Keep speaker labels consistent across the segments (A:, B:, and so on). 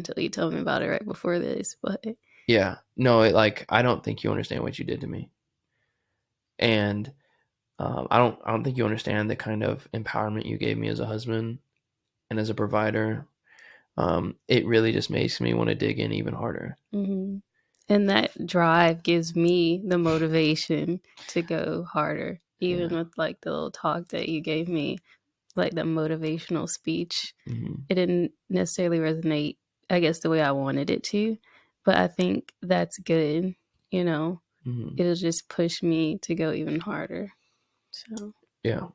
A: until you told me about it right before this, but
B: Yeah. No, I don't think you understand what you did to me. And I don't think you understand the kind of empowerment you gave me as a husband and as a provider. It really just makes me want to dig in even harder.
A: mhm. And that drive gives me the motivation to go harder, even
B: Yeah.
A: with like the little talk that you gave me, like the motivational speech.
B: Hmm.
A: It didn't necessarily resonate, I guess, the way I wanted it to, but I think that's good. You know,
B: Hmm.
A: it'll just push me to go even harder. So,
B: Yeah.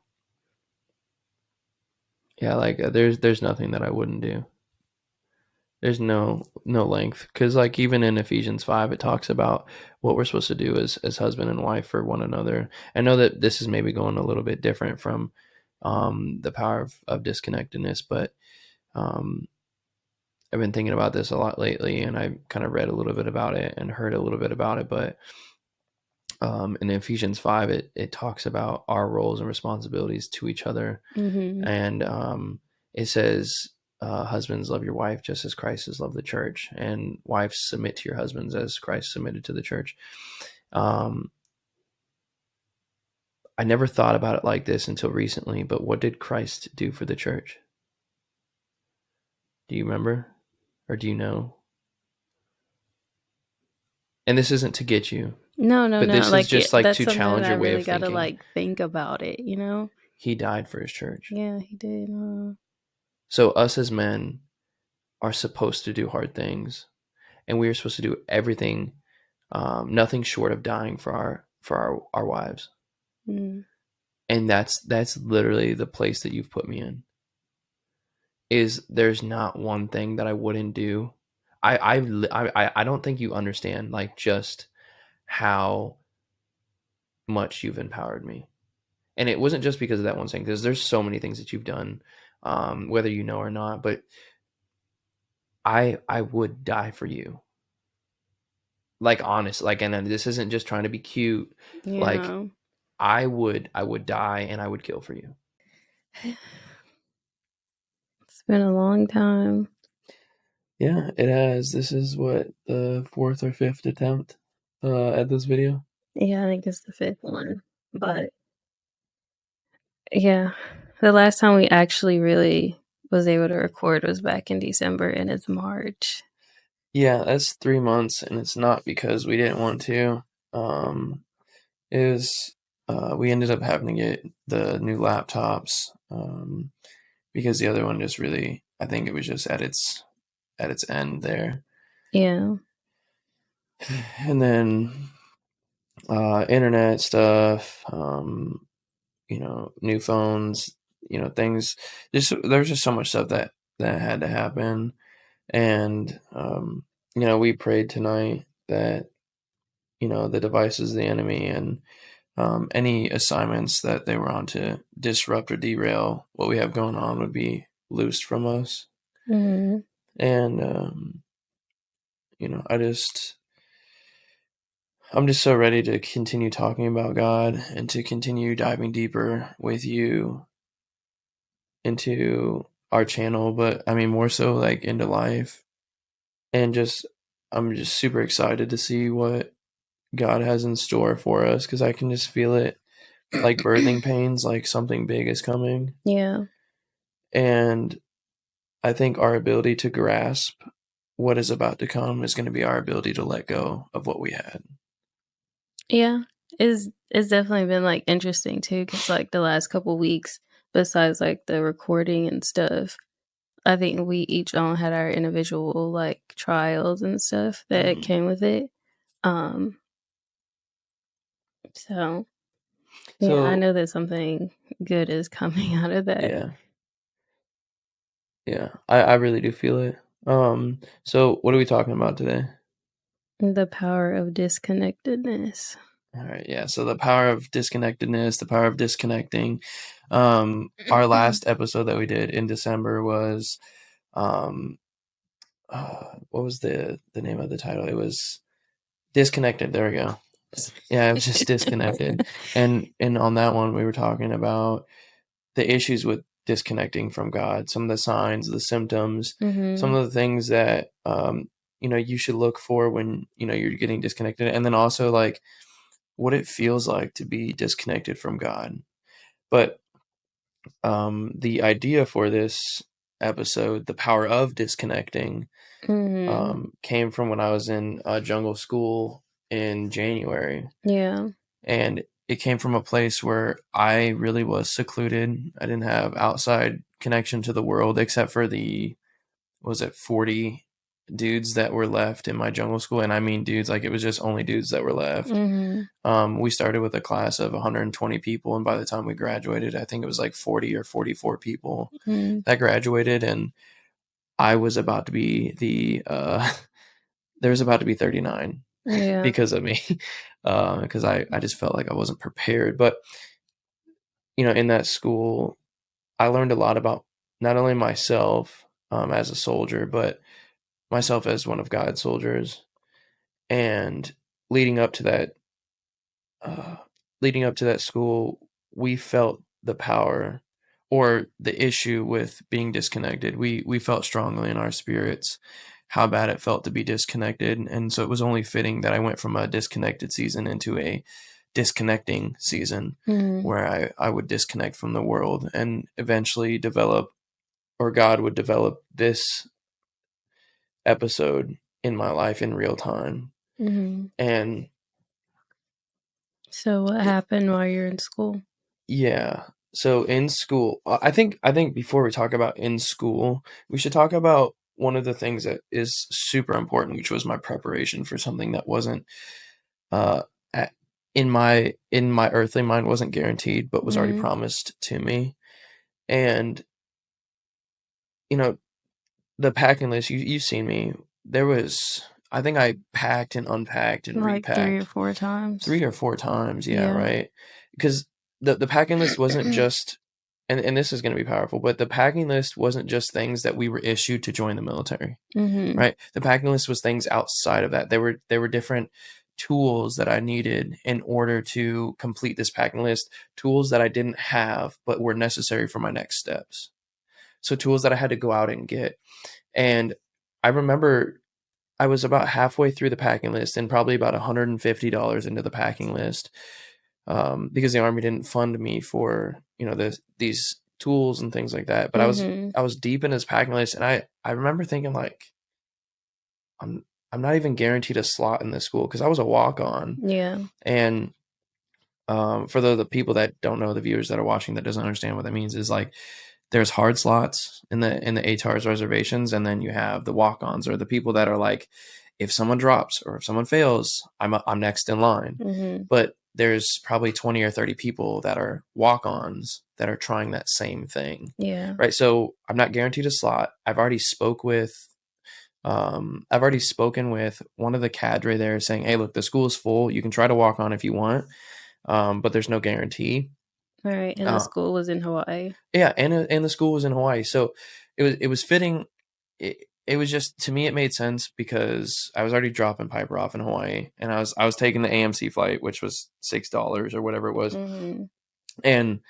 B: Yeah. There's nothing that I wouldn't do. There's no length, because like even in Ephesians 5 it talks about what we're supposed to do as husband and wife for one another. I know that this is maybe going a little bit different from the power of disconnectedness, but um, I've been thinking about this a lot lately, and I kind of read a little bit about it and heard a little bit about it. But in Ephesians 5 it talks about our roles and responsibilities to each other.
A: hmm
B: And it says, husbands, love your wife just as Christ has loved the church, and wives, submit to your husbands as Christ submitted to the church. um, I never thought about it like this until recently, but what did Christ do for the church? Do you remember, or do you know? And this isn't to get you,
A: no, no,
B: but
A: no.
B: this is
A: Like,
B: just like
A: that's
B: to
A: something that
B: challenge
A: I
B: your way
A: really
B: of
A: got to
B: thinking.
A: like think about it, you know?
B: He died for his church.
A: Yeah, he did.
B: So us as men are supposed to do hard things, and we are supposed to do everything, nothing short of dying for our wives.
A: Mm,
B: And that's literally the place that you've put me in. Is there's not one thing that I wouldn't do. I don't think you understand like just how much you've empowered me. And it wasn't just because of that one thing, because there's so many things that you've done, whether you know or not. But I would die for you. Like honest, like, and then this isn't just trying to be cute. Like
A: yeah.
B: I would die and I would kill for you.
A: It's been a long time.
B: Yeah, it has. This is what, the fourth or fifth attempt at this video.
A: Yeah, I think it's the fifth one. But yeah, the last time we actually really was able to record was back in December, and it's March.
B: Yeah, that's 3 months, and it's not because we didn't want to. Um, it was we ended up having to get the new laptops, because the other one just really, I think it was just at its end there.
A: Yeah.
B: And then internet stuff, new phones, things. Just there's just so much stuff that had to happen. And we prayed tonight that the devices of the enemy, and any assignments that they were on to disrupt or derail what we have going on, would be loosed from us.
A: hmm
B: And I'm just so ready to continue talking about God and to continue diving deeper with you into our channel, but I mean more so like into life. And I'm just super excited to see what God has in store for us, because I can just feel it, like birthing pains, like something big is coming.
A: Yeah.
B: And I think our ability to grasp what is about to come is going to be our ability to let go of what we had.
A: Yeah. It's definitely been like interesting too, because like the last couple weeks, besides like the recording and stuff, I think we each all had our individual like trials and stuff that
B: Hmm.
A: came with it. Um, so yeah, I
B: So
A: know that something good is coming out of that.
B: yeah, yeah, I really do feel it. So what are we talking about today?
A: The power of disconnectedness.
B: All right, yeah. So the power of disconnectedness, the power of disconnecting. Our last episode that we did in December was, um, what was the name of the title? It was Disconnected. There we go. Yeah, it was just disconnected. And on that one, we were talking about the issues with disconnecting from God, some of the signs, the symptoms, some
A: Mhm.
B: of the things that you should look for when you're getting disconnected, and then also like what it feels like to be disconnected from God. But the idea for this episode, the power of disconnecting,
A: Mhm.
B: came from when I was in jungle school in January.
A: Yeah.
B: And it came from a place where I really was secluded. I didn't have outside connection to the world except for the, was it 40 dudes that were left in my jungle school? And I mean dudes, like it was just only dudes that were left.
A: Mhm.
B: We started with a class of 120 people, and by the time we graduated, I think it was like 40 or 44 people
A: Mhm.
B: that graduated, and I was about to be there was about to be 39
A: Yeah.
B: because of me, because I just felt like I wasn't prepared. But in that school, I learned a lot about not only myself as a soldier, but myself as one of God's soldiers. And leading up to that, uh, leading up to that school, we felt the power or the issue with being disconnected. We felt strongly in our spirits how bad it felt to be disconnected, and so it was only fitting that I went from a disconnected season into a disconnecting season
A: Mhm.
B: where I would disconnect from the world and eventually develop, or God would develop this episode in my life in real time.
A: Mhm.
B: And
A: So what
B: it,
A: happened while you're in school?
B: yeah. So in school, I think before we talk about in school, we should talk about one of the things that is super important, which was my preparation for something that wasn't uh at, in my earthly mind wasn't guaranteed, but was already
A: Mhm.
B: promised to me. And you know, the packing list, you've seen me. There was, I think I packed and unpacked and
A: Like 3 or
B: repacked
A: 4 times?
B: 3 or 4 times. Yeah,
A: Yeah.
B: right. Because the packing list wasn't just, and this is going to be powerful, but the packing list wasn't just things that we were issued to join the military,
A: Mhm.
B: right? The packing list was things outside of that. There were different tools that I needed in order to complete this packing list, tools that I didn't have but were necessary for my next steps. So tools that I had to go out and get. And I remember I was about halfway through the packing list and probably about $150 into the packing list, because the Army didn't fund me for these tools and things like that. But I was
A: Mhm.
B: I was deep in this packing list, and I remember thinking like I'm not even guaranteed a slot in this school because I was a walk on.
A: Yeah.
B: And for the people that don't know, the viewers that are watching that doesn't understand what that means, is like there's hard slots in the ATARS reservations, and then you have the walk-ons, or the people that are like, if someone drops or if someone fails, I'm next in line.
A: Mhm.
B: But there's probably 20 or 30 people that are walk-ons that are trying that same thing,
A: Yeah.
B: right? So I'm not guaranteed a slot. I've already spoken with one of the cadre there saying, hey, look, the school is full. You can try to walk on if you want, but there's no guarantee.
A: Alright, and the
B: Uh,
A: school was in Hawaii?
B: yeah, and the school was in Hawaii, so it was fitting. It was just, to me, it made sense because I was already dropping Piper off in Hawaii, and I was taking the AMC flight, which was $6 or whatever it was,
A: Mhm.
B: and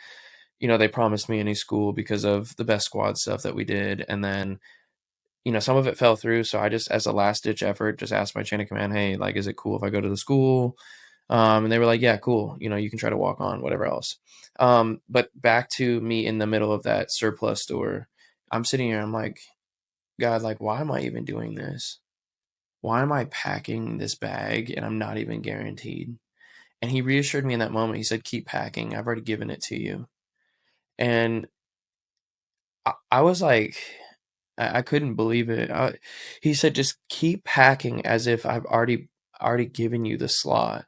B: they promised me a new school because of the best squad stuff that we did, and then some of it fell through. So I just, as a last ditch effort, just asked my chain of command, hey, like, is it cool if I go to the school? And they were like, yeah, cool. You can try to walk on, whatever else. But back to me in the middle of that surplus store, I'm sitting here, I'm like, God, like, why am I even doing this? Why am I packing this bag and I'm not even guaranteed? And he reassured me in that moment. He said, keep packing. I've already given it to you. And I was like, I couldn't believe it. He said, just keep packing as if I've already given you the slot.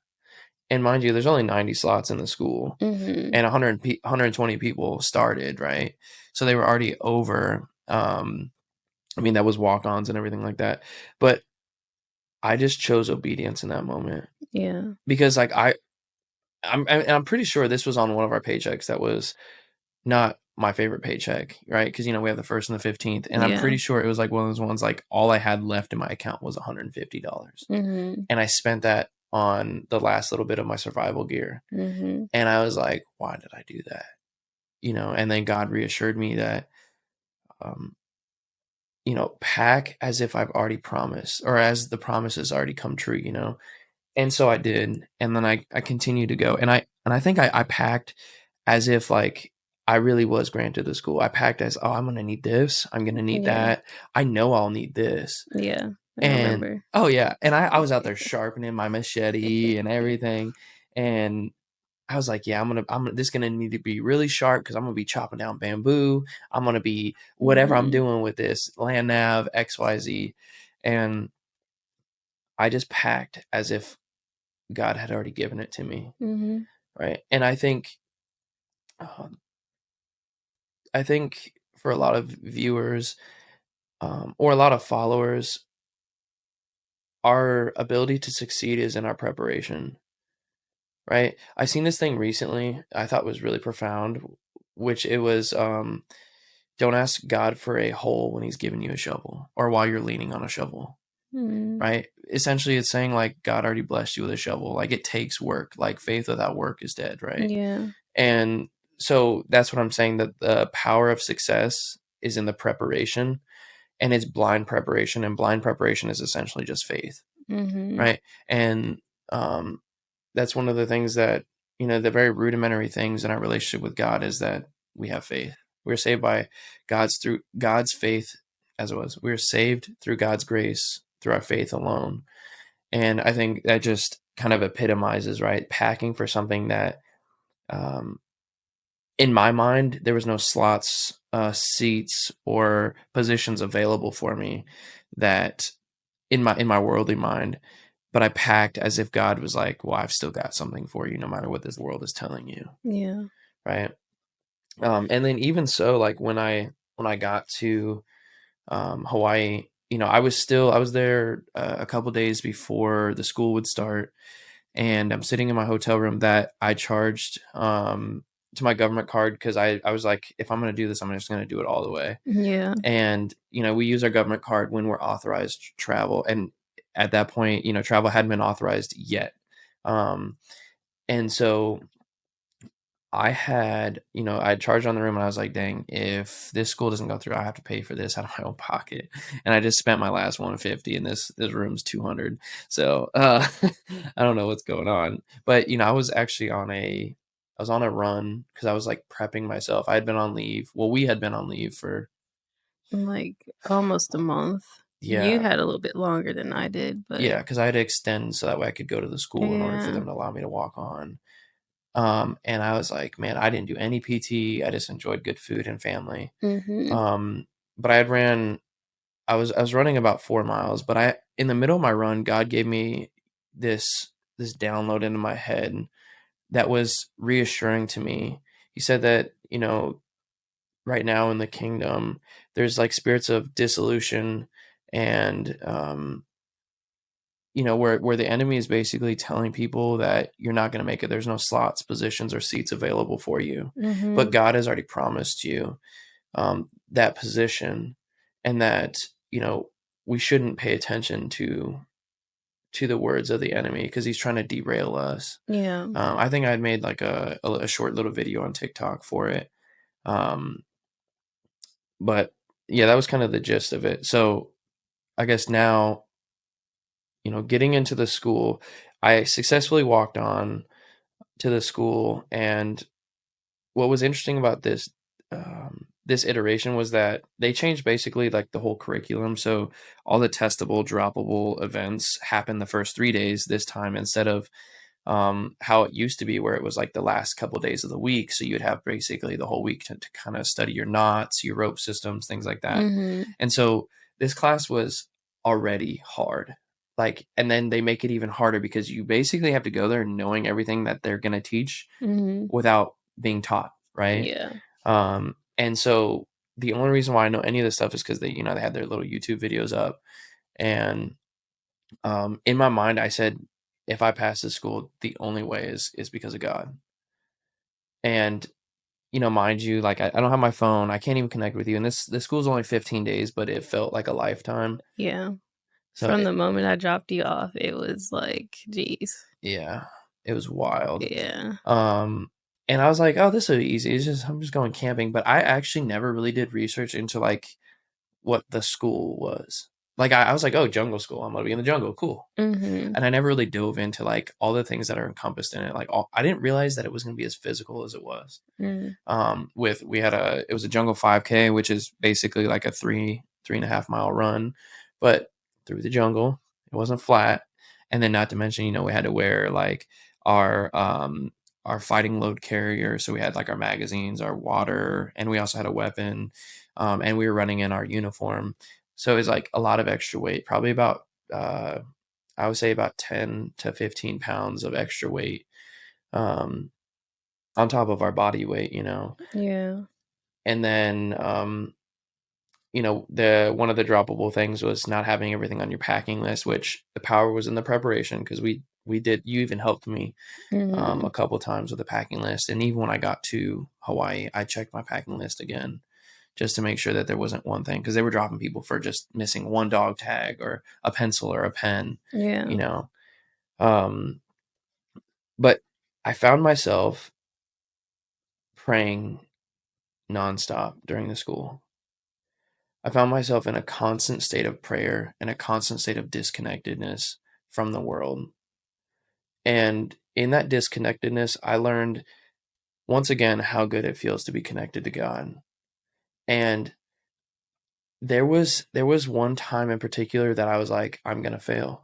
B: And mind you, there's only 90 slots in the school,
A: Mhm.
B: and 120 people started, right? So they were already over. I mean, that was walk-ons and everything like that. But I just chose obedience in that moment
A: Yeah.
B: because, like, I'm pretty sure this was on one of our paychecks that was not my favorite paycheck, right? Because we have the first and the 15th, and I'm
A: Yeah.
B: pretty sure it was like one of those ones like all I had left in my account was $150,
A: Mhm.
B: and I spent that on the last little bit of my survival gear,
A: Mhm.
B: and I was like, why did I do that? and then God reassured me that, um, pack as if I've already promised, or as the promise has already come true. And so I did, and then I continued to go, and I think I packed as if like I really was granted the school. I packed as, oh, I'm gonna need this, I'm gonna need
A: Yeah.
B: that, I know I'll need this,
A: Yeah. I
B: and
A: remember.
B: oh yeah, and I was out there sharpening my machete and everything, and I was like, yeah, this is gonna need to be really sharp because I'm gonna be chopping down bamboo. I'm gonna be whatever I'm
A: Mhm.
B: doing with this land nav XYZ, and I just packed as if God had already given it to me,
A: Mhm.
B: right? And um, I think for a lot of viewers, or a lot of followers, our ability to succeed is in our preparation, right? I seen this thing recently I thought was really profound, which it was, don't ask God for a hole when he's giving you a shovel, or while you're leaning on a shovel,
A: Mhm.
B: right? Essentially it's saying like God already blessed you with a shovel. Like it takes work. Like faith without work is dead, right?
A: Yeah.
B: And so that's what I'm saying, that the power of success is in the preparation, and it's blind preparation, and blind preparation is essentially just faith,
A: Mhm.
B: right? And um that's one of the things that, the very rudimentary things in our relationship with God is that we have faith. We're saved by through God's faith, as it was. We're saved through God's grace, through our faith alone. And I think that just kind of epitomizes, right? Packing for something that, um, in my mind, there was no slots, seats, or positions available for me, that in my worldly mind, but I packed as if God was like, well, I've still got something for you, no matter what this world is telling you,
A: Yeah.
B: right? And then even so, like when I got to, Hawaii, I was there, a couple days before the school would start, and I'm sitting in my hotel room that I charged, to my government card, because I was like, if I'm going to do this, I'm just going to do it all the way.
A: Yeah.
B: And we use our government card when we're authorized to travel, and at that point, travel hadn't been authorized yet. um and so I charged on the room, and I was like, dang, if this school doesn't go through, I have to pay for this out of my own pocket. And I just spent my last 150, and this room's 200. So I don't know what's going on. But I was on a run, because I was like prepping myself. I had been on leave. Well, we had been on leave for,
A: Like almost a month. You
B: yeah,
A: had a little bit longer than I did, but
B: yeah, because I had to extend so that way I could go to the school in order for
A: yeah.
B: them to allow me to walk on. And I was like, man, I didn't do any PT. I just enjoyed good food and family.
A: Mhm.
B: Um, but I was running about 4 miles, but in the middle of my run, God gave me this download into my head that was reassuring to me. He said that, right now in the kingdom, there's like spirits of dissolution, and, where the enemy is basically telling people that you're not going to make it. There's no slots, positions, or seats available for you, but
A: Mhm.
B: God has already promised you, that position, and that, we shouldn't pay attention to the words of the enemy, because he's trying to derail us.
A: Yeah.
B: I think I'd made like a short little video on TikTok for it, um, but yeah, that was kind of the gist of it. So I guess now, getting into the school, I successfully walked on to the school. And what was interesting about this iteration was that they changed basically like the whole curriculum. So all the testable, droppable events happen the first 3 days this time, instead of, how it used to be, where it was like the last couple of days of the week. So you'd have basically the whole week to kind of study your knots, your rope systems, things like that.
A: Mhm.
B: And so this class was already hard. Like, and then they make it even harder, because you basically have to go there knowing everything that they're going to teach
A: Mhm.
B: without being taught, right?
A: Yeah.
B: And so the only reason why I know any of this stuff is because they had their little YouTube videos up. And, in my mind, I said, if I pass this school, the only way is because of God. And, mind you, like I don't have my phone. I can't even connect with you. And this school's only 15 days, but it felt like a lifetime.
A: Yeah.
B: So
A: From the moment I dropped you off, it was like, geez.
B: yeah, it was wild.
A: Yeah.
B: Um, And I was like, oh, this will be easy. I'm just going camping. But I actually never really did research into like what the school was. Like I was like, oh, jungle school. I'm gonna be in the jungle. Cool.
A: Mhm.
B: And I never really dove into like all the things that are encompassed in it. Like I didn't realize that it was gonna be as physical as it was.
A: Mm.
B: With we had it was a jungle 5K, which is basically like a 3.5 mile run, but through the jungle. It wasn't flat, and then not to mention, we had to wear like our um our fighting load carrier. So we had like our magazines, our water, and we also had a weapon, and we were running in our uniform. So it was like a lot of extra weight, probably about I would say about 10 to 15 pounds of extra weight, um, on top of our body weight.
A: Yeah.
B: And then, the one of the droppable things was not having everything on your packing list, which the power was in the preparation because we did. You even helped me a
A: Mhm.
B: couple times with the packing list, and even when I got to Hawaii, I checked my packing list again just to make sure that there wasn't one thing because they were dropping people for just missing one dog tag or a pencil or a pen, you
A: Yeah.
B: know. Um, but I found myself praying nonstop during the school. I found myself in a constant state of prayer and a constant state of disconnectedness from the world. And in that disconnectedness, I learned once again how good it feels to be connected to God. And there was one time in particular that I was like, I'm gonna fail.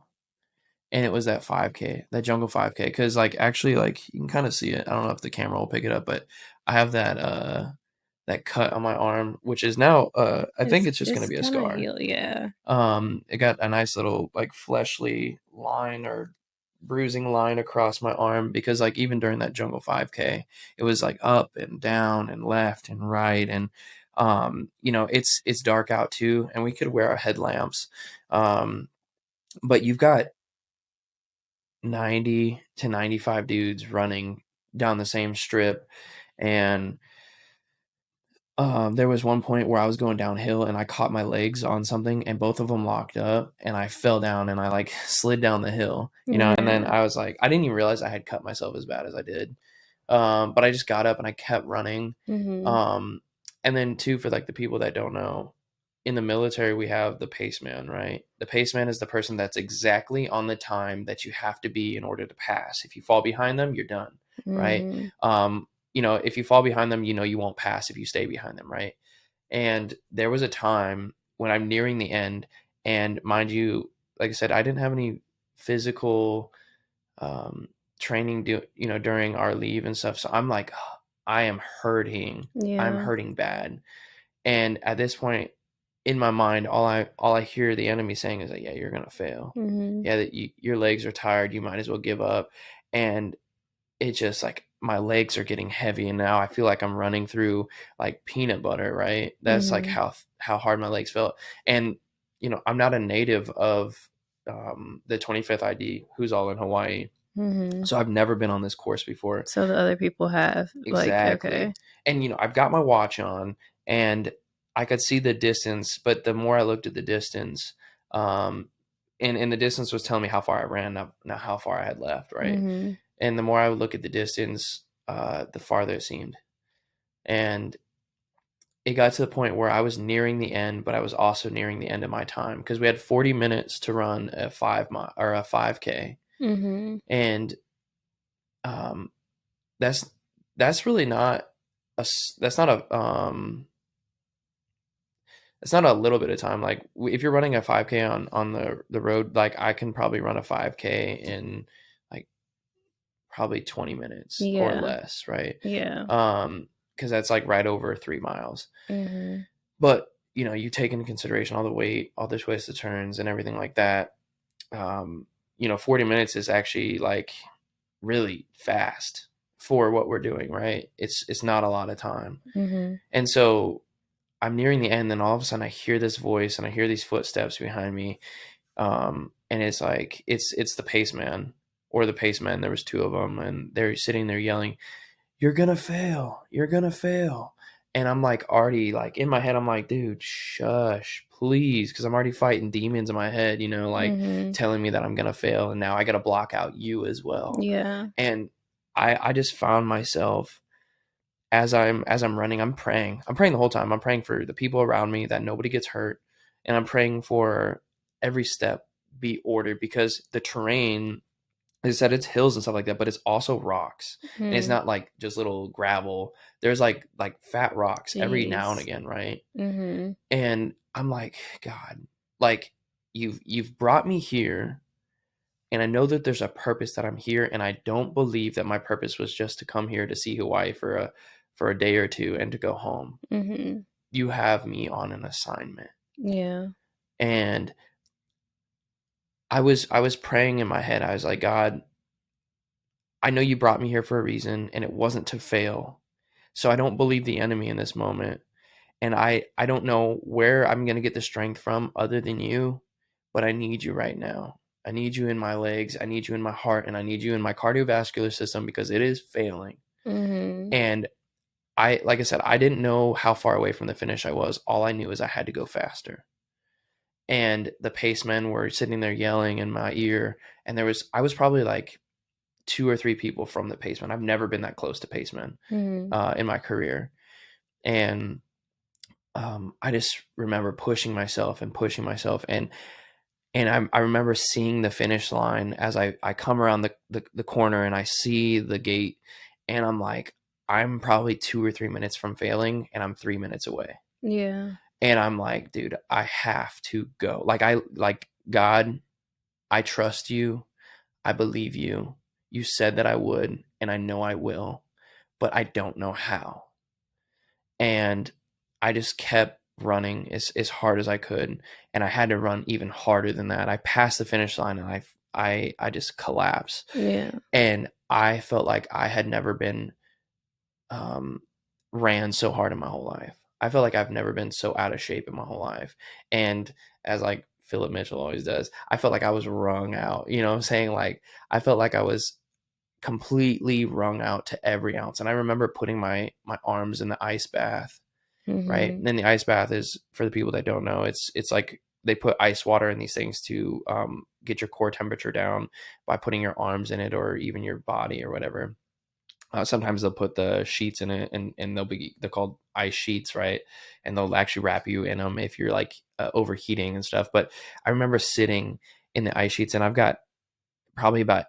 B: And it was that 5K, that jungle 5K. Cause like actually like you can kind of see it. I don't know if the camera will pick it up, but I have that cut on my arm, which is now I think it's just gonna
A: It's
B: be a
A: kind of
B: scar.
A: heal, yeah.
B: It got a nice little like fleshly line or bruising line across my arm because like even during that jungle 5K, it was like up and down and left and right and it's dark out too and we could wear our headlamps. But you've got 90 to 95 dudes running down the same strip and there was one point where I was going downhill and I caught my legs on something and both of them locked up and I fell down and I like slid down the hill, and then
A: Yeah.
B: I was like, I didn't even realize I had cut myself as bad as I did. But I just got up and I kept running.
A: Mhm.
B: Um, and then too, for like the people that don't know, in the military, we have the paceman, right? The paceman is the person that's exactly on the time that you have to be in order to pass. If you fall behind them, you're done, right?
A: Mhm.
B: If you fall behind them, you won't pass if you stay behind them, right? And there was a time when I'm nearing the end, and mind you, like I said, I didn't have any physical um, training during our leave and stuff. So I'm like, "Ugh, I am hurting. I'm
A: Yeah.
B: hurting bad. And at this point, in my mind, all I hear the enemy saying is like, yeah, you're gonna fail.
A: Mhm.
B: Yeah, that your legs are tired. You might as well give up. And it just like my legs are getting heavy and now I feel like I'm running through like peanut butter, right? That's like
A: Mhm.
B: how hard my legs felt. And I'm not a native of the 25th ID who's all in Hawaii.
A: Mhm.
B: So I've never been on this course before.
A: So the other people have, like,
B: Exactly.
A: okay.
B: And I've got my watch on and I could see the distance, but the more I looked at the distance, um and the distance was telling me how far I ran, not how far I had left, right?
A: Mhm.
B: And the more I would look at the distance, the farther it seemed. And it got to the point where I was nearing the end, but I was also nearing the end of my time because we had 40 minutes to run a 5 mile or a 5K.
A: Mhm.
B: And um, that's that's really not that's not a little bit of time. Like if you're running a 5K on the road, like I can probably run a 5K in like probably 20 minutes or
A: Yeah.
B: less, right?
A: Yeah.
B: Because that's like right over 3 miles.
A: Mhm.
B: But you take into consideration all the weight, all the twists, the turns, and everything like that. 40 minutes is actually like really fast for what we're doing, right? It's not a lot of time,
A: Mhm.
B: and so I'm nearing the end, and all of a sudden I hear this voice and I hear these footsteps behind me, and it's like it's the paceman or the paceman. There was two of them, and they're sitting there yelling, you're gonna fail. You're gonna fail. And I'm like already like in my head, I'm like, dude, shush, please. Cause I'm already fighting demons in my head, like
A: Mhm.
B: telling me that I'm gonna fail. And now I gotta block out you as well.
A: Yeah.
B: And I just found myself. as I'm running, I'm praying. I'm praying the whole time. I'm praying for the people around me, that nobody gets hurt, and I'm praying for every step be ordered, because the terrain, as I said, it's hills and stuff like that, but it's also rocks, and it's
A: Mm.
B: not like just little gravel. There's like fat rocks every now and
A: Jeez.
B: again, right?
A: Mhm.
B: And I'm like, God, like you've brought me here, and I know that there's a purpose that I'm here, and I don't believe that my purpose was just to come here to see Hawaii for a day or two and to go home.
A: Mhm.
B: You have me on an assignment.
A: Yeah.
B: And I was praying in my head. I was like, God, I know you brought me here for a reason, and it wasn't to fail. So I don't believe the enemy in this moment. And I don't know where I'm going to get the strength from other than you, but I need you right now. I need you in my legs, I need you in my heart, and I need you in my cardiovascular system, because it is failing.
A: Mhm.
B: And like I said, I didn't know how far away from the finish I was. All I knew is I had to go faster. And the pacemen were sitting there yelling in my ear, and I was probably like two or three people from the pacemen. I've never been that close to pacemen
A: Mhm.
B: in my career. And I just remember pushing myself, and I remember seeing the finish line as I come around the corner, and I see the gate, and I'm like, I'm probably 2 or 3 minutes from failing, and I'm 3 minutes away.
A: Yeah.
B: And I'm like, dude, I have to go. Like God, I trust you. I believe you. You said that I would, and I know I will, but I don't know how. And I just kept running as hard as I could, and I had to run even harder than that. I passed the finish line, and I just collapsed,
A: Yeah.
B: and I felt like I had never been um, ran so hard in my whole life. I feel like I've never been so out of shape in my whole life. And as like Philip Mitchell always does, I felt like I was wrung out. You know what I'm saying? Like I felt like I was completely wrung out to every ounce. And I remember putting my arms in the ice bath, right? And
A: Mhm.
B: then the ice bath is, for the people that don't know, it's like they put ice water in these things to get your core temperature down by putting your arms in it, or even your body or whatever. Sometimes they'll put the sheets in it, and they're called ice sheets, right? And they'll actually wrap you in them if you're like overheating and stuff. But I remember sitting in the ice sheets, and I've got probably about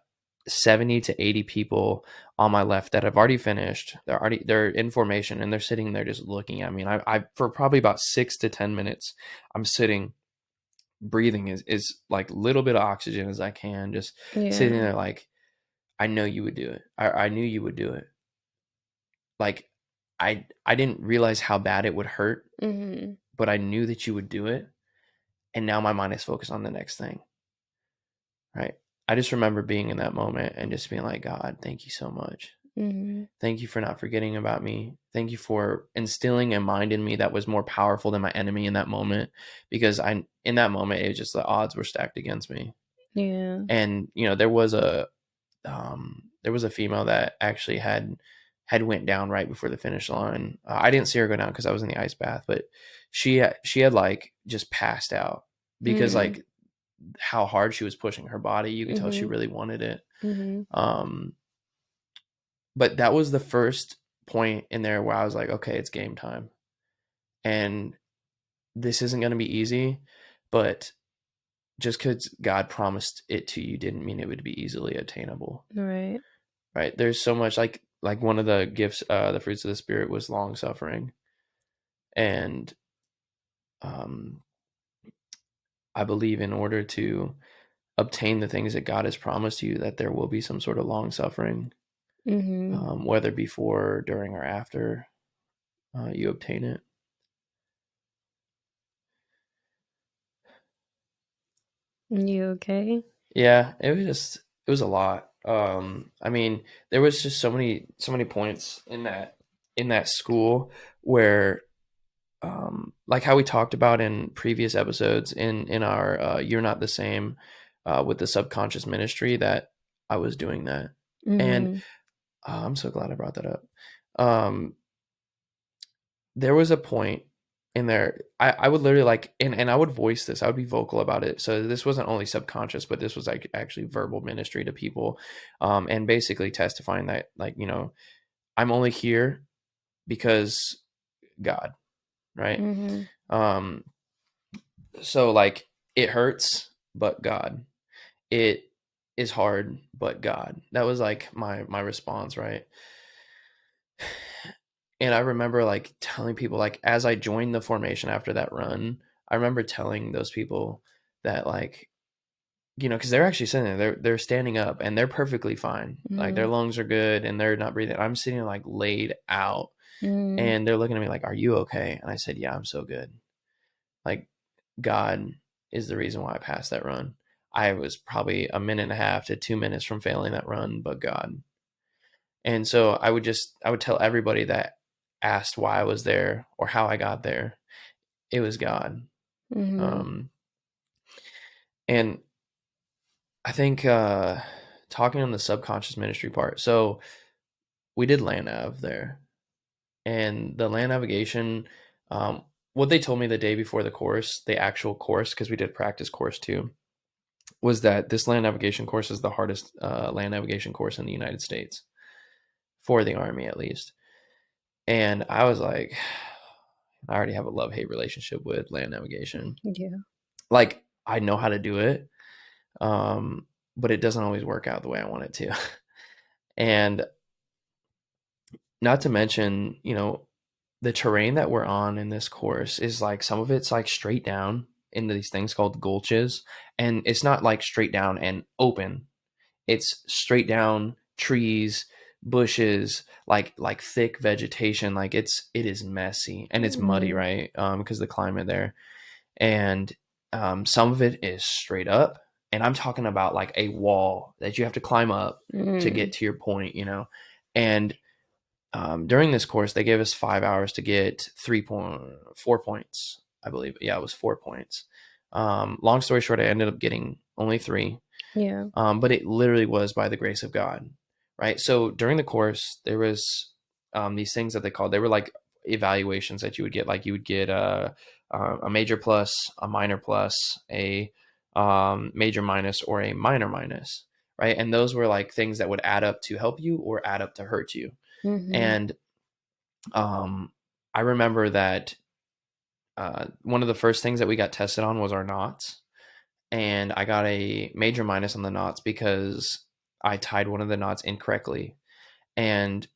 B: 70 to 80 people on my left that have already finished. They're in formation, and they're sitting there just looking at me. And I for probably about 6 to 10 minutes, I'm sitting, breathing is like little bit of oxygen as I can, just sitting
A: Yeah.
B: there like, I know you would do it. I knew you would do it. Like I didn't realize how bad it would hurt,
A: Mhm.
B: but I knew that you would do it. And now my mind is focused on the next thing. Right. I just remember being in that moment and just being like, God, thank you so much.
A: Mhm.
B: Thank you for not forgetting about me. Thank you for instilling a mind in me that was more powerful than my enemy in that moment. Because in that moment, it was just the odds were stacked against me.
A: Yeah.
B: And, there was a female that actually had went down right before the finish line. I didn't see her go down because I was in the ice bath, but she had like just passed out, because
A: Mm.
B: like how hard she was pushing her body, you could tell she
A: Mhm.
B: really wanted it.
A: Mhm.
B: Um, but that was the first point in there where I was like, okay, it's game time, and this isn't going to be easy, but just because God promised it to you didn't mean it would be easily attainable.
A: Right.
B: Right? There's so much, like one of the gifts, the fruits of the spirit was long suffering, and um, I believe in order to obtain the things that God has promised you, that there will be some sort of long suffering,
A: Mhm.
B: whether before, during, or after you obtain it.
A: You okay?
B: Yeah, it was a lot. I mean, there was just so many points in that school where like how we talked about in previous episodes in our "You're Not the Same" with the subconscious ministry, that I was doing that, and
A: Mhm.
B: I'm so glad I brought that up. Um, there was a point in there, I would literally like, and I would voice this, I would be vocal about it. So this wasn't only subconscious, but this was like actually verbal ministry to people, and basically testifying that, like, I'm only here because God, right?
A: Mhm.
B: Um, so like it hurts, but God. It is hard, but God. That was like my response, right? And I remember like telling people like as I joined the formation after that run, I remember telling those people that like because they're actually sitting there, they're standing up and they're perfectly fine. Like their
A: Mhm.
B: lungs are good and they're not breathing. I'm sitting like laid out
A: Mhm.
B: and they're looking at me like, "Are you okay?" And I said, "Yeah, I'm so good." Like God is the reason why I passed that run. I was probably a minute and a half to 2 minutes from failing that run, but God. And so I would tell everybody that asked why I was there or how I got there, it was God.
A: Mhm.
B: Um, and I think talking on the subconscious ministry part. So we did land nav there, and the land navigation. Um, what they told me the day before the course, the actual course, because we did practice course too, was that this land navigation course is the hardest land navigation course in the United States for the Army, at least. And I was like, I already have a love hate relationship with land navigation.
A: Yeah.
B: Like, I know how to do it, um, but it doesn't always work out the way I want it to. And not to mention, the terrain that we're on in this course is like some of it's like straight down into these things called gulches. And it's not like straight down and open. It's straight down trees, bushes, like thick vegetation. Like it is messy and it's muddy,
A: Mhm.
B: right? Because the climate there. And some of it is straight up. And I'm talking about like a wall that you have to climb up to get
A: Mhm.
B: to your point, And during this course, they gave us 5 hours to get 4 points, I believe. Yeah, it was 4 points. Long story short, I ended up getting only three,
A: Yeah.
B: but it literally was by the grace of God, right? So during the course, there was these things that they were like evaluations that you would get. Like you would get a major plus, a minor plus, a major minus, or a minor minus, right? And those were like things that would add up to help you or add up to hurt you.
A: Mhm.
B: And I remember that one of the first things that we got tested on was our knots. And I got a major minus on the knots because I tied one of the knots incorrectly. And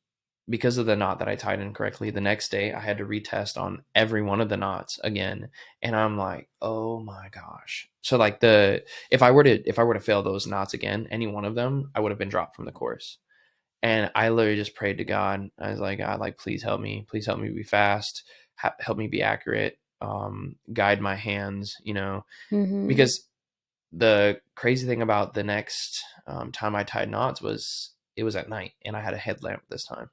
B: because of the knot that I tied incorrectly, the next day I had to retest on every one of the knots again. And I'm like, oh my gosh. So like if I were to fail those knots again, any one of them, I would have been dropped from the course. And I literally just prayed to God. I was like, God, like, please help me be fast, help me be accurate, guide my hands,
A: Mhm.
B: because the crazy thing about the next time I tied knots was it was at night and I had a headlamp this time.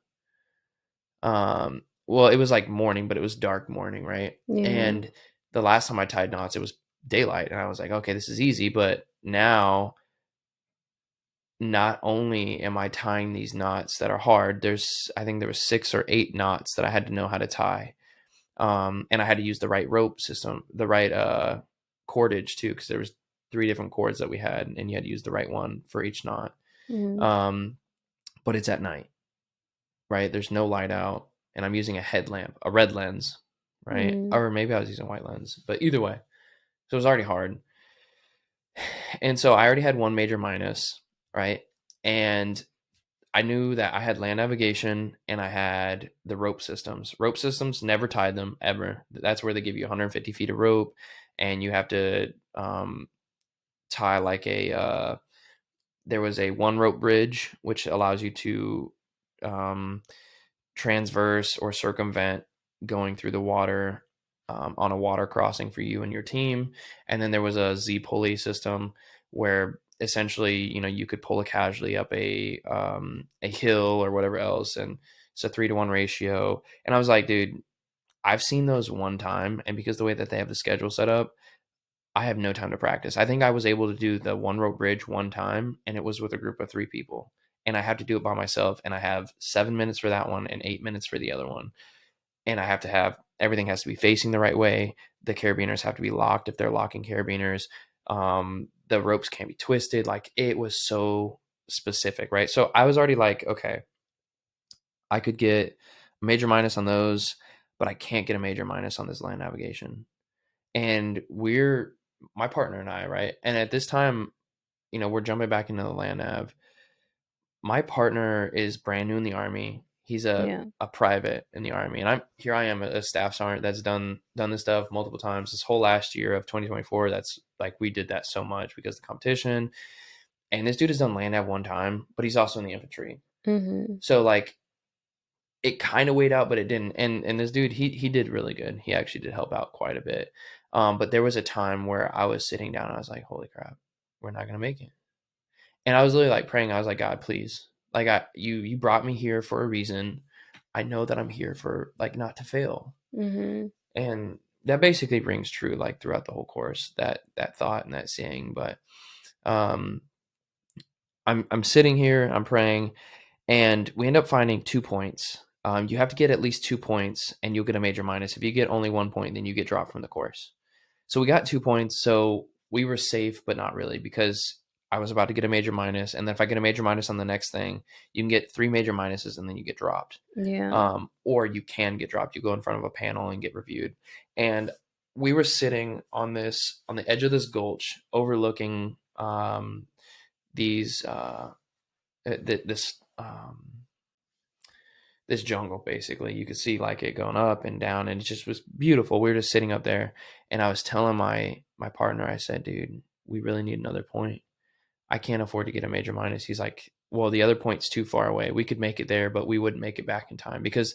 B: Well, it was like morning, but it was dark morning, right?
A: Yeah.
B: And the last time I tied knots, it was daylight, and I was like, okay, this is easy. But now, not only am I tying these knots that are hard, I think there was 6 or 8 knots that I had to know how to tie, and I had to use the right rope system, the right cordage too, because there was 3 different cords that we had, and you had to use the right one for each knot.
A: Mhm.
B: Um, but it's at night, right? There's no light out, and I'm using a headlamp, a red lens, right?
A: Mhm.
B: Or maybe I was using a white lens, but either way, so it was already hard. And so I already had one major minus, right? And I knew that I had land navigation and I had the rope systems. Rope systems, never tied them ever. That's where they give you 150 feet of rope, and you have to tie like there was a one rope bridge, which allows you to um, transverse or circumvent going through the water on a water crossing for you and your team. And then there was a Z pulley system where essentially, you could pull a casualty up a hill or whatever else, and it's a 3-to-1 ratio. And I was like, dude, I've seen those one time, and because the way that they have the schedule set up, I have no time to practice. I think I was able to do the one rope bridge one time, and it was with a group of 3 people. And I have to do it by myself, and I have 7 minutes for that one and 8 minutes for the other one. And I have to have everything has to be facing the right way. The carabiners have to be locked if they're locking carabiners. The ropes can't be twisted. Like it was so specific, right? So I was already like, okay, I could get major minus on those, but I can't get a major minus on this land navigation. And we're my partner and I, right? And at this time, we're jumping back into the land nav. My partner is brand new in the army. He's
A: Yeah.
B: a private in the army, and I am a staff sergeant that's done this stuff multiple times. This whole last year of 2024, that's like we did that so much because of the competition. And this dude has done land nav one time, but he's also in the infantry.
A: Mhm.
B: So like it kind of weighed out, but it didn't. And this dude, he did really good. He actually did help out quite a bit. But there was a time where I was sitting down and I was like, holy crap, we're not gonna make it. And I was literally like praying. I was like, God, please, like you brought me here for a reason. I know that I'm here for like not to fail.
A: Mhm.
B: And that basically rings true like throughout the whole course, that thought and that saying. But um I'm sitting here, I'm praying, and we end up finding 2 points. You have to get at least 2 points, and you'll get a major minus. If you get only 1 point, then you get dropped from the course. So we got 2 points, so we were safe, but not really, because I was about to get a major minus, and then if I get a major minus on the next thing, you can get 3 major minuses, and then you get dropped.
A: Yeah.
B: Or you can get dropped. You go in front of a panel and get reviewed. And we were sitting on the edge of this gulch, overlooking these this this jungle. Basically, you could see like it going up and down, and it just was beautiful. We were just sitting up there, and I was telling my partner, I said, dude, we really need another point. I can't afford to get a major minus. He's like, well, the other point's too far away. We could make it there, but we wouldn't make it back in time, because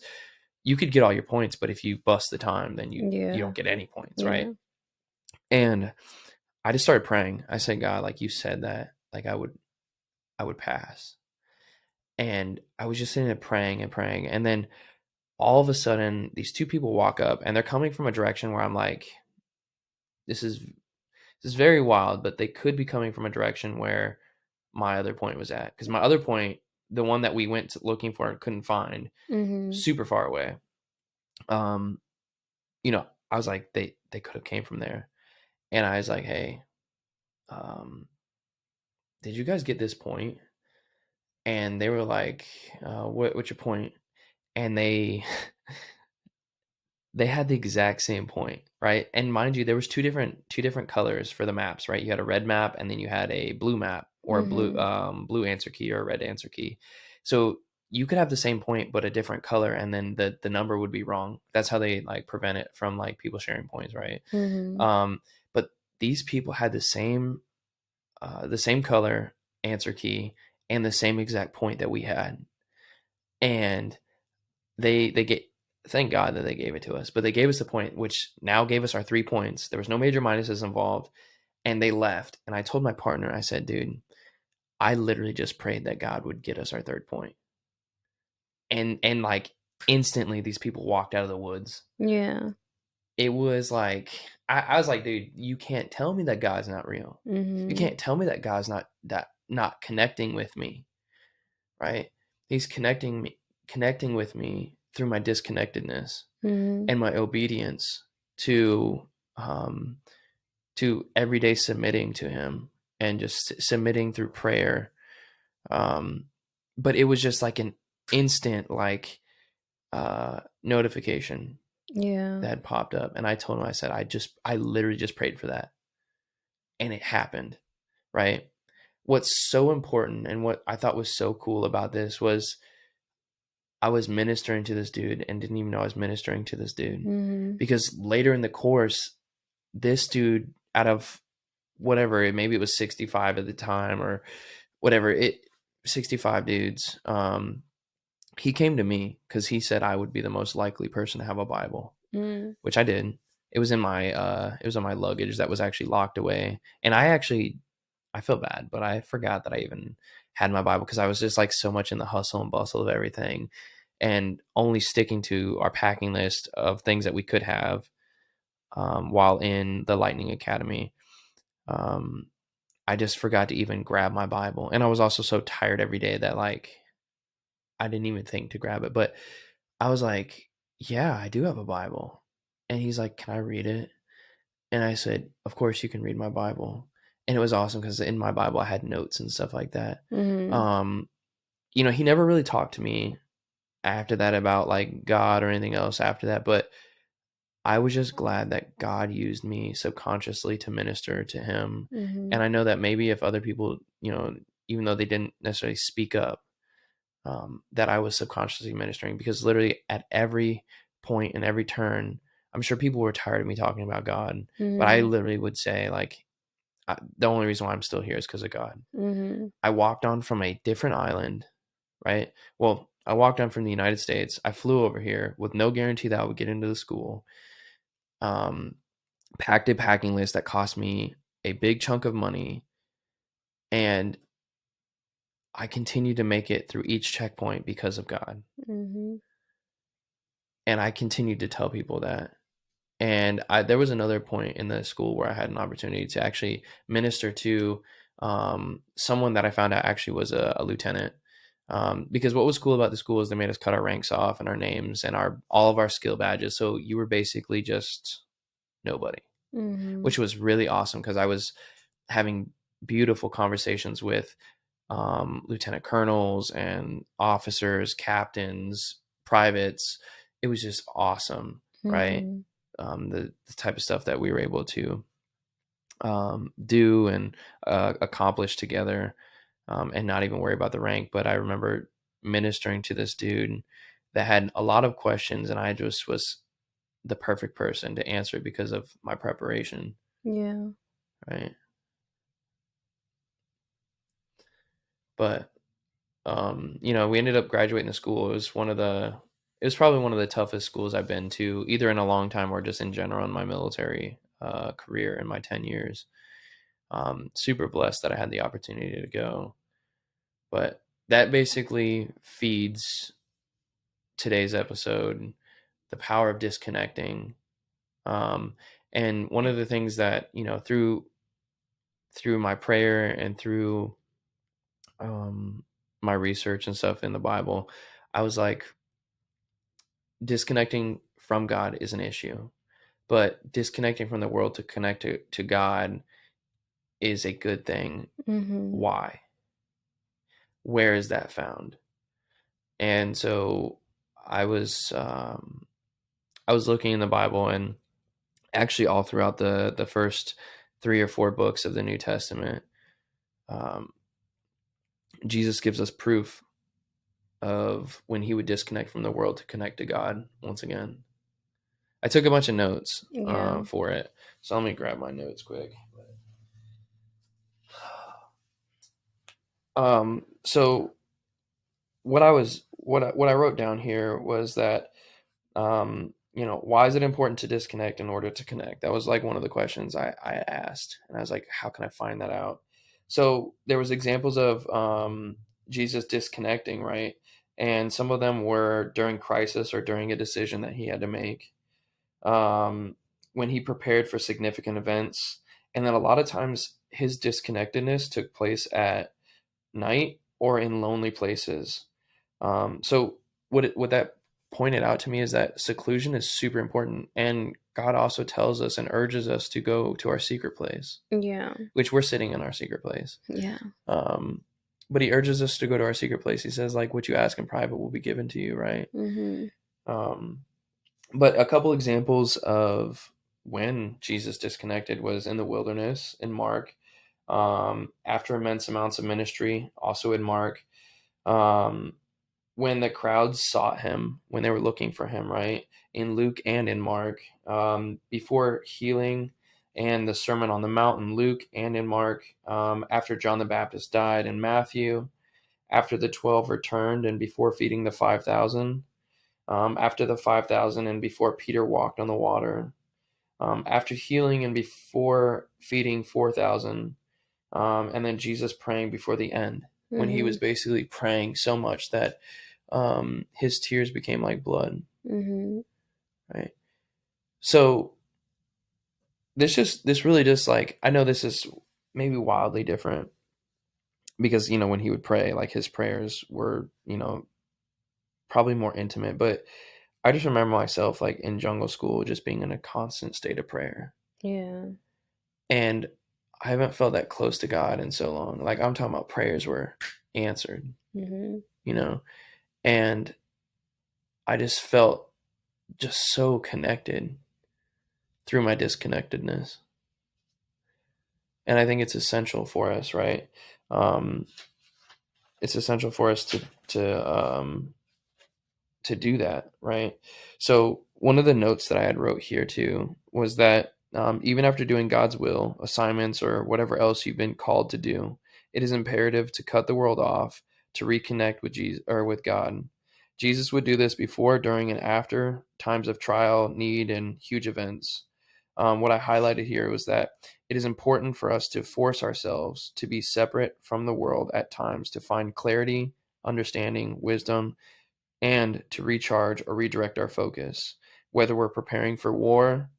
B: you could get all your points, but if you bust the time, then you
A: Yeah.
B: don't get any points, right?
A: Yeah.
B: And I just started praying. I said, God, like you said that, like I would pass. And I was just sitting there praying and praying. And then all of a sudden, these two people walk up, and they're coming from a direction where I'm like, this is this is very wild, but they could be coming from a direction where my other point was at. Because my other point, the one that we went looking for and couldn't find,
A: Mhm.
B: super far away. Um, I was like, they could have came from there. And I was like, hey, um, did you guys get this point? And they were like, what's your point? And they had the exact same point, right? And mind you, there was two different colors for the maps, right? You had a red map, and then you had a blue map, or a
A: Mhm.
B: blue answer key, or a red answer key. So you could have the same point but a different color, and then the number would be wrong. That's how they like prevent it from like people sharing points, right?
A: Mhm.
B: But these people had the same color answer key and the same exact point that we had. And they get thank God that they gave it to us, but they gave us the point, which now gave us our 3 points. There was no major minuses involved, and they left. And I told my partner, I said, dude, I literally just prayed that God would get us our third point. And like instantly these people walked out of the woods.
A: Yeah.
B: It was like I was like, dude, you can't tell me that God's not real. You
A: Mhm.
B: can't tell me that God's not connecting with me, right? He's connecting with me through my disconnectedness
A: Mhm.
B: and my obedience to um everyday submitting to him, and just submitting through prayer. um but it was just like an instant like notification
A: Yeah.
B: that popped up, and I told him, I said, I literally just prayed for that, and it happened, right? What's so important and what I thought was so cool about this was I was ministering to this dude and didn't even know I was ministering to this dude,
A: Mhm.
B: because later in the course, this dude, out of whatever, maybe it was 65 at the time, or whatever, 65 dudes, he came to me because he said I would be the most likely person to have a Bible,
A: Mhm.
B: which I did. It was in my luggage that was actually locked away. And I feel bad, but I forgot that I even had my Bible, because I was just like so much in the hustle and bustle of everything, and only sticking to our packing list of things that we could have, while in the Lightning Academy. Um, I just forgot to even grab my Bible. And I was also so tired every day that like I didn't even think to grab it. But I was like, yeah, I do have a Bible. And he's like, can I read it? And I said, of course you can read my Bible. And it was awesome because in my Bible I had notes and stuff like that.
A: Mhm.
B: Um, he never really talked to me after that about like God or anything else after that, but I was just glad that God used me subconsciously to minister to him. And
A: Mhm.
B: I know that maybe if other people, even though they didn't necessarily speak up, that I was subconsciously ministering, because literally at every point and every turn, I'm sure people were tired of me talking about God, but I
A: Mhm.
B: literally would say, like, the only reason why I'm still here is because of God.
A: Mhm.
B: I walked on from a different island, right? Well, I walked on from the United States. I flew over here with no guarantee that I would get into the school. Um, Packed a packing list that cost me a big chunk of money, and I continued to make it through each checkpoint because of God.
A: Mhm.
B: And I continued to tell people that. And there was another point in the school where I had an opportunity to actually minister to someone that I found out actually was a lieutenant. Because what was cool about the school is they made us cut our ranks off and our names and our all of our skill badges. So you were basically just nobody,
A: Mhm.
B: which was really awesome because I was having beautiful conversations with lieutenant colonels and officers, captains, privates. It was just awesome, right?
A: Mhm.
B: The type of stuff that we were able to do and accomplish together, and not even worry about the rank. But I remember ministering to this dude that had a lot of questions, and I just was the perfect person to answer because of my preparation,
A: Yeah.
B: right? But we ended up graduating the school. It was probably one of the toughest schools I've been to, either in a long time or just in general in my military career in my 10 years. Super blessed that I had the opportunity to go. But that basically feeds today's episode, the power of disconnecting. Um, and one of the things that, through my prayer and through um, my research and stuff in the Bible, I was like, disconnecting from God is an issue, but disconnecting from the world to connect to God is a good thing.
A: Mhm.
B: Why? Where is that found? And so I was um, I was looking in the Bible, and actually all throughout the first 3 or 4 books of the New Testament, um, Jesus gives us proof of when he would disconnect from the world to connect to God once again. I took a bunch of notes
A: Yeah.
B: for it, so let me grab my notes quick. So what I wrote down here was that why is it important to disconnect in order to connect? That was like one of the questions I asked, and I was like, how can I find that out? So there was examples of Jesus disconnecting, right? And some of them were during crisis or during a decision that he had to make, when he prepared for significant events, and then a lot of times his disconnectedness took place at night or in lonely places. So what that pointed out to me is that seclusion is super important, and God also tells us and urges us to go to our secret place,
A: Yeah.
B: which we're sitting in our secret place.
A: Yeah.
B: Um, but He urges us to go to our secret place. He says, like, what you ask in private will be given to you, right?
A: Mhm.
B: Um, but a couple examples of when Jesus disconnected was in the wilderness in Mark. After immense amounts of ministry, also in Mark. Um, when the crowds sought him, when they were looking for him, right? In Luke and in Mark, before healing and the Sermon on the Mount in Luke and in Mark, after John the Baptist died in Matthew, after the 12 returned and before feeding the 5,000, after the 5,000 and before Peter walked on the water, after healing and before feeding 4,000, and then Jesus praying before the end, when he was
A: Mhm.
B: basically praying so much that his tears became like blood,
A: Mhm.
B: right? So this really just, like, I know this is maybe wildly different because when he would pray, like, his prayers were probably more intimate, but I just remember myself, like, in jungle school, just being in a constant state of prayer,
A: Yeah.
B: and I haven't felt that close to God in so long. Like, I'm talking about prayers were answered,
A: Mhm.
B: you know, and I just felt just so connected through my disconnectedness. And I think it's essential for us, right? Um, it's essential for us to do that, right? So one of the notes that I had wrote here too was that even after doing God's will, assignments, or whatever else you've been called to do, it is imperative to cut the world off to reconnect with Jesus or with God. Jesus would do this before, during, and after times of trial, need, and huge events. What I highlighted here was that it is important for us to force ourselves to be separate from the world at times to find clarity, understanding, wisdom, and to recharge or redirect our focus, whether we're preparing for war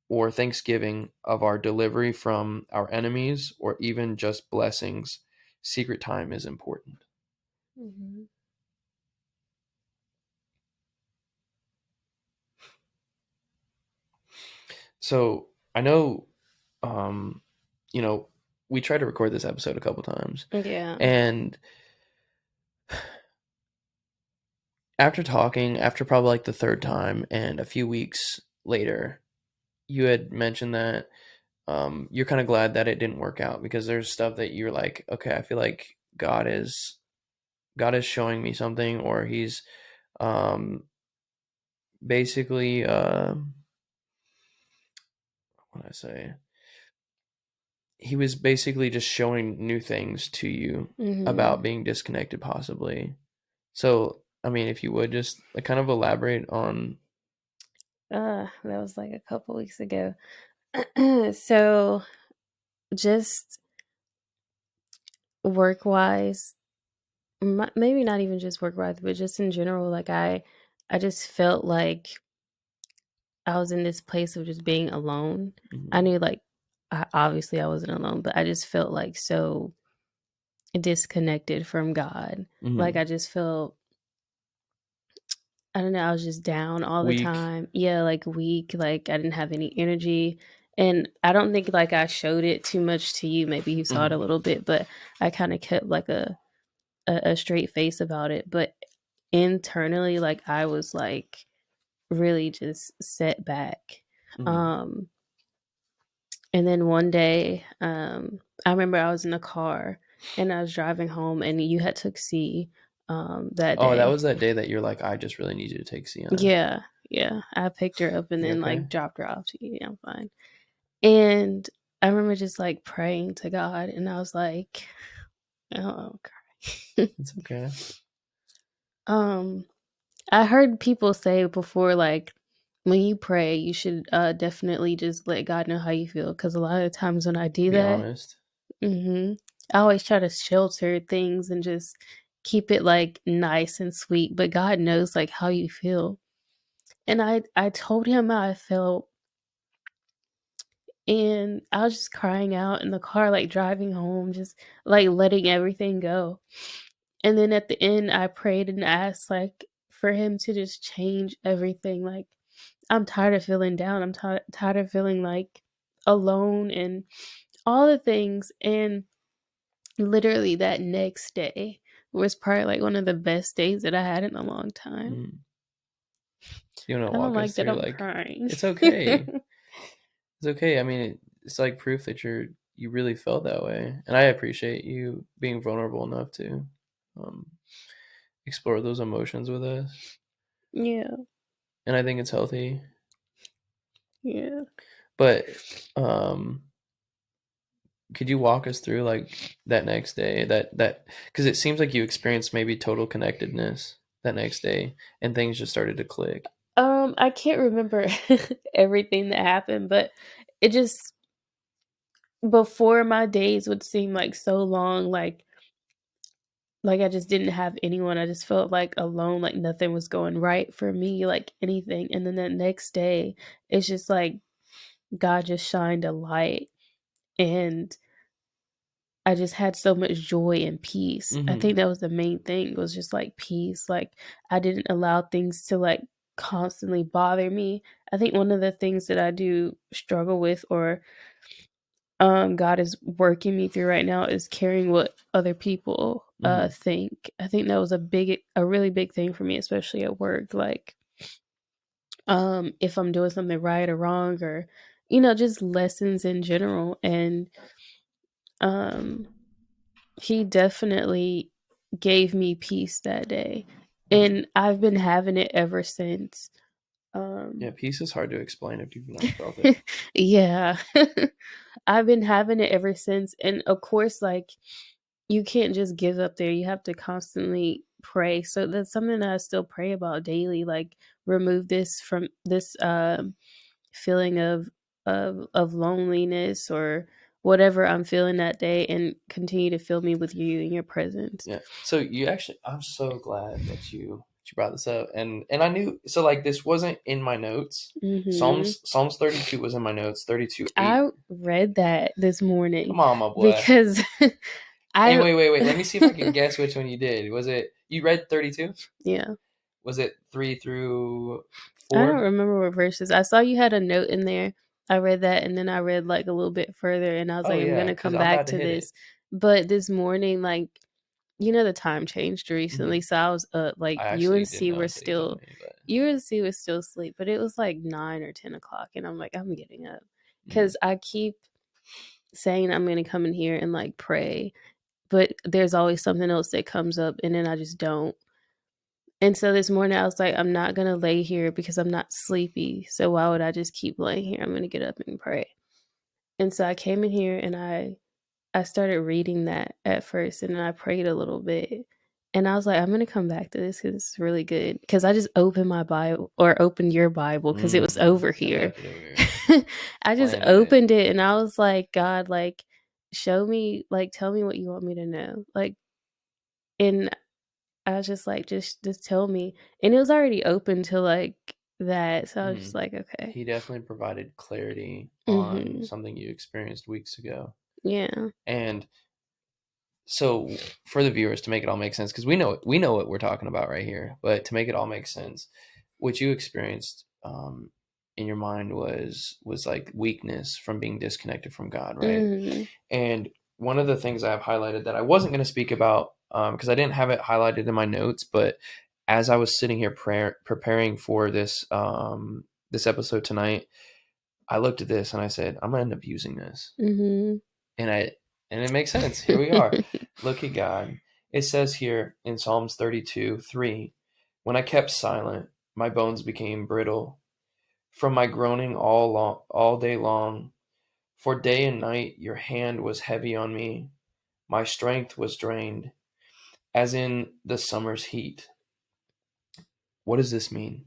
B: or thanksgiving of our delivery from our enemies or even just blessings. Secret time is important.
A: Mhm.
B: So I know, um, you know, we tried to record this episode a couple times,
A: Yeah.
B: and after talking, after probably like the third time, and a few weeks later, you had mentioned that you're kind of glad that it didn't work out because there's stuff that you're like, okay, I feel like God is showing me something, or He's um, basically what do I say? He was basically just showing new things to you
A: Mhm.
B: about being disconnected, possibly. So, I mean, if you would just like kind of elaborate on.
A: That was like a couple weeks ago. So just work wise, maybe not even just work wise, but just in general, like I just felt like I was in this place of just being alone. I
B: Mhm,
A: knew like obviously I wasn't alone, but I just felt like so disconnected from God. Like
B: mhm.
A: I just felt, I don't know, I was just down all the
B: Weak.
A: time. Yeah, like weak, like I didn't have any energy. And I don't think like I showed it too much to you. Maybe you saw it a
B: Mhm,
A: little bit, but I kind of kept like a straight face about it. But internally, like I was like really just set back.
B: mhm.
A: Um and then one day, I remember I was in the car and I was driving home and you had took C that
B: Oh, that
A: day.
B: was that day that you're like, I just really need you to take Sienna.
A: Yeah, yeah. I picked her up and
B: You
A: then
B: okay?
A: like dropped her off to you. Yeah, I'm fine. And I remember just like praying to God and I was like, oh, okay.
B: It's okay.
A: um, I heard people say before, like, when you pray, you should definitely just let God know how you feel. Because a lot of times when I do
B: Be
A: that,
B: honest.
A: I always try to shelter things and just keep it like nice and sweet. But God knows like how you feel. And I told him how I felt, and I was just crying out in the car, like driving home, just like letting everything go. And then at the end, I prayed and asked like for him to just change everything. Like I'm tired of feeling down. I'm tired of feeling like alone and all the things. And literally that next day was probably like one of the best days that I had in a long time.
B: Mm. You want to
A: I don't
B: walk us
A: like that
B: through
A: I'm
B: like
A: crying.
B: it's okay. It's okay. I mean, it's like proof that you really felt that way, and I appreciate you being vulnerable enough to um, explore those emotions with us.
A: Yeah,
B: And I think it's healthy.
A: yeah.
B: But um, could you walk us through like that next day? That because it seems like you experienced maybe total connectedness that next day, and things just started to click.
A: I can't remember everything that happened, but it just before my days would seem like so long, like I just didn't have anyone. I just felt like alone, like nothing was going right for me, like anything. And then that next day, it's just like God just shined a light and I just had so much joy and peace. I
B: Mm-hmm.
A: think that was the main thing, was just like peace. Like I didn't allow things to like constantly bother me. I think one of the things that I do struggle with, or God is working me through right now, is caring what other people
B: Mm-hmm.
A: think. I think that was a really big thing for me, especially at work. Like, if I'm doing something right or wrong, or just lessons in general. And um, he definitely gave me peace that day,
B: Mm-hmm.
A: and I've been having it ever since. Um,
B: Yeah, peace is hard to explain if you've never felt it.
A: yeah, I've been having it ever since, and of course, like, you can't just give up there. You have to constantly pray. So that's something that I still pray about daily. Like, remove this from this feeling of loneliness or whatever I'm feeling that day, and continue to fill me with you and your presence.
B: Yeah. So you actually, I'm so glad that you brought this up, and I knew so like this wasn't in my notes.
A: Hmm.
B: Psalms 32 was in my notes. 32:8.
A: I read that this morning
B: Come on, my boy.
A: because
B: And
A: I
B: wait. Let me see if I can guess which one you did. Was it you read 32?
A: yeah,
B: Was it 3 through
A: I don't
B: 4?
A: remember what verses. I saw you had a note in there. I read that, and then I read like a little bit further, and I was
B: Oh
A: like, I'm
B: yeah,
A: gonna
B: because
A: come
B: I'm
A: back
B: about to
A: to
B: hit it.
A: this. But this morning, like, the time changed
B: Hmm.
A: recently, so I was up. Like,
B: I actually didn't
A: UNC
B: know
A: were
B: until you told
A: still
B: me, but
A: UNC was still asleep, but it was like 9 or 10 o'clock, and I'm like, I'm getting up
B: mm,
A: because I keep saying I'm gonna come in here and like pray, but there's always something else that comes up, and then I just don't. And so this morning I was like, I'm not gonna lay here because I'm not sleepy. So why would I just keep laying here? I'm gonna get up and pray. And so I came in here and I started reading that at first, and then I prayed a little bit. And I was like, I'm gonna come back to this because it's really good. Because I just opened my Bible, or opened your Bible, because it was over
B: I
A: here.
B: left it over here.
A: I just
B: Planted it.
A: opened it, and I was like, God, like, show me, like, tell me what you want me to know. Like, and I was just like, just tell me. And it was already open to like that. So I was just
B: Mm.
A: like, okay.
B: He definitely provided clarity on
A: Mhm.
B: something you experienced weeks ago.
A: Yeah.
B: And so for the viewers to make it all make sense, because we know what we're talking about right here, but to make it all make sense, what you experienced in your mind was like weakness from being disconnected from God, right?
A: Mhm.
B: And one of the things I've highlighted that I wasn't going to speak about because I didn't have it highlighted in my notes, but as I was sitting here preparing for this episode tonight, I looked at this and I said, I'm gonna end up using this,
A: Mhm.
B: and it makes sense. Here we are. Look at God. It says here in Psalms 32:3, when I kept silent, my bones became brittle from my groaning all day long. For day and night your hand was heavy on me. My strength was drained, as in the summer's heat. What does this mean?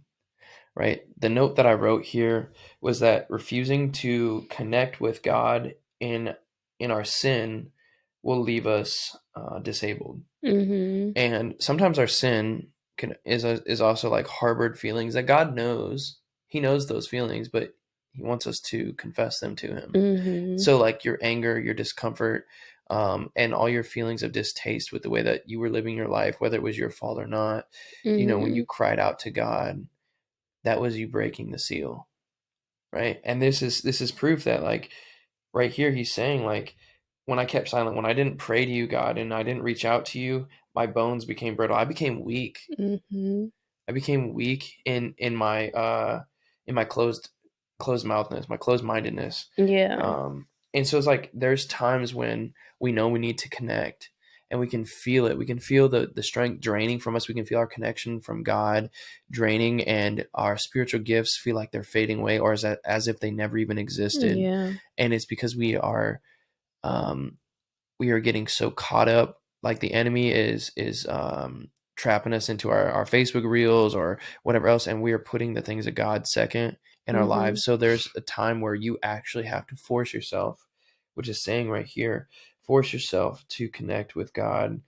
B: Right? The note that I wrote here was that refusing to connect with God in our sin will leave us disabled.
A: Mhm.
B: And sometimes our sin is also like harbored feelings that God knows. He knows those feelings, but He wants us to confess them to Him.
A: Mhm.
B: So, like your anger, your discomfort, and all your feelings of distaste with the way that you were living your life, whether it was your fault or not, when you
A: Mhm.
B: cried out to God, that was you breaking the seal, right? And this is proof that like right here he's saying like when I kept silent, when I didn't pray to you, God, and I didn't reach out to you, my bones became brittle. I became weak.
A: Mhm.
B: I became weak in my closed mouthness, my closed mindedness.
A: Yeah.
B: And so it's like there's times when we know we need to connect and we can feel it. We can feel the strength draining from us. We can feel our connection from God draining, and our spiritual gifts feel like they're fading away, or as if they never even existed.
A: Yeah.
B: And it's because um, we are getting so caught up, like the enemy is trapping us into our Facebook reels or whatever else, and we are putting the things of God second in our
A: Mhm.
B: lives. So there's a time where you actually have to force yourself, which is saying right here, force yourself to connect with God,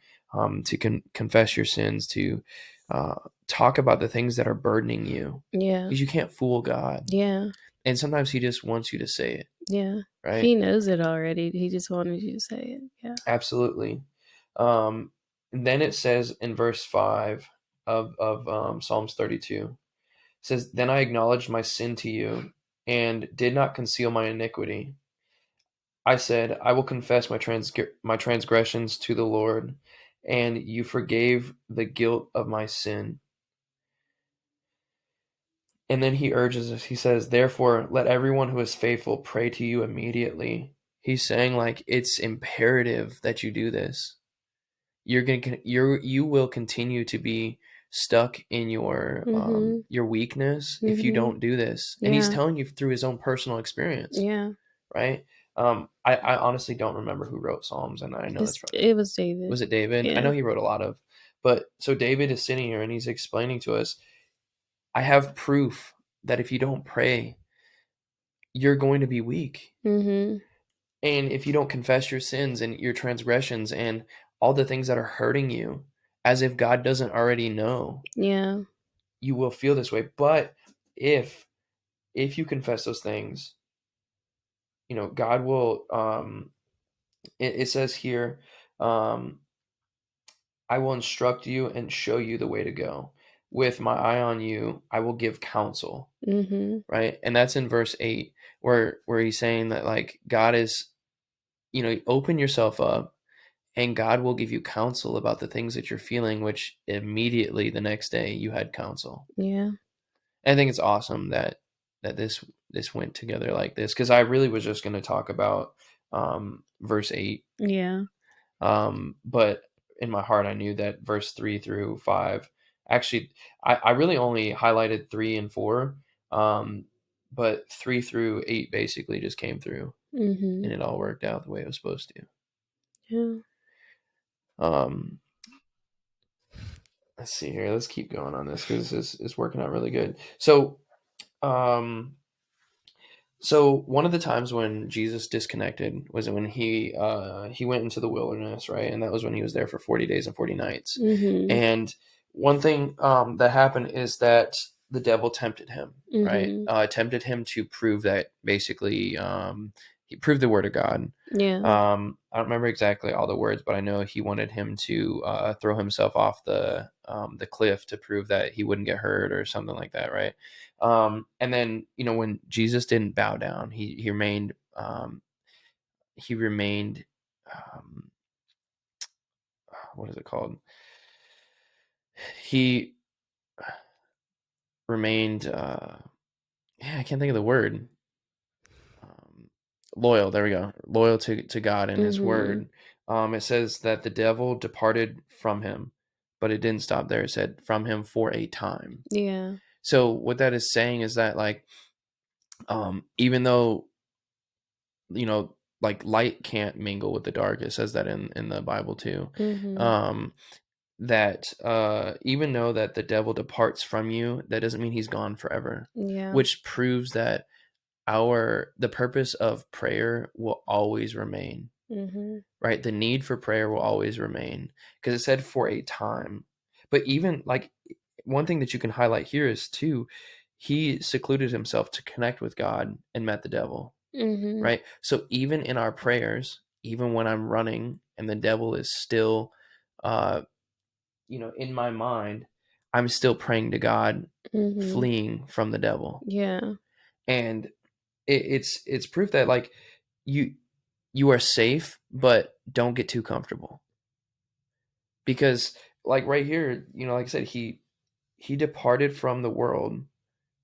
B: to confess your sins, to uh, talk about the things that are burdening you,
A: Yeah.
B: because you can't fool God,
A: Yeah.
B: and sometimes He just wants you to say it,
A: Yeah.
B: right?
A: He knows it already. He just wanted you to say it. Yeah.
B: Absolutely. And then it says in verse 5 of Psalms 32, it says, Then I acknowledged my sin to you and did not conceal my iniquity. I said, I will confess my transgressions to the Lord, and you forgave the guilt of my sin. And then he urges us, he says, therefore, let everyone who is faithful pray to you immediately. He's saying, like, it's imperative that you do this. You will continue to be stuck in
A: Mhm.
B: your weakness if you
A: Mhm.
B: don't do this. And he's
A: Yeah.
B: telling you through his own personal experience,
A: Yeah.
B: right? I honestly don't remember who wrote Psalms, and I know that's right.
A: It was David.
B: Was it David? I
A: Yeah.
B: know he wrote a lot of, but so David is sitting here and he's explaining to us, I have proof that if you don't pray, you're going to be weak.
A: Mhm.
B: And if you don't confess your sins and your transgressions and all the things that are hurting you, as if God doesn't already know,
A: Yeah.
B: you will feel this way. But if if you confess those things, God will. It says here, um, I will instruct you and show you the way to go. With my eye on you, I will give counsel.
A: Mhm.
B: Right, and that's in verse 8, where he's saying that, like, God is, open yourself up and God will give you counsel about the things that you're feeling, which immediately the next day you had counsel.
A: Yeah.
B: And I think it's awesome that this went together like this, because I really was just going to talk about verse 8,
A: Yeah.
B: but in my heart I knew that verse 3 through 5, actually, I really only highlighted 3 and 4, but 3 through 8 basically just came through, and
A: Mhm.
B: it all worked out the way it was supposed to.
A: Yeah.
B: Um, let's see here. Let's keep going on this because this is working out really good. Um, so one of the times when Jesus disconnected was when he went into the wilderness, right? And that was when he was there for 40 days and 40 nights.
A: Mhm.
B: And one thing that happened is that the devil tempted him, right?
A: Mhm.
B: Tempted him to prove that basically he proved the word of God.
A: Yeah.
B: I don't remember exactly all the words, but I know he wanted him to throw himself off the cliff to prove that he wouldn't get hurt or something like that, right? And then, when Jesus didn't bow down, he remained he remained um, what is it called? He remained yeah, I can't think of the word. Um, Loyal. There we go. Loyal to God and His
A: Mhm.
B: Word. It says that the devil departed from him, but it didn't stop there. It said from him for a time.
A: Yeah.
B: So what that is saying is that, like, even though, like, light can't mingle with the dark, it says that in the Bible too.
A: Mhm.
B: Um, that even though that the devil departs from you, that doesn't mean he's gone forever,
A: Yeah.
B: which proves that the purpose of prayer will always remain,
A: Mhm.
B: right? The need for prayer will always remain, because it said for a time. But even, like, one thing that you can highlight here is too, he secluded himself to connect with God and met the devil,
A: Mhm.
B: right? So even in our prayers, even when I'm running and the devil is still uh in my mind, I'm still praying to God,
A: Mhm.
B: fleeing from the devil.
A: Yeah.
B: And it's proof that, like, you you are safe, but don't get too comfortable, because, like, right here, like I said, he departed from the world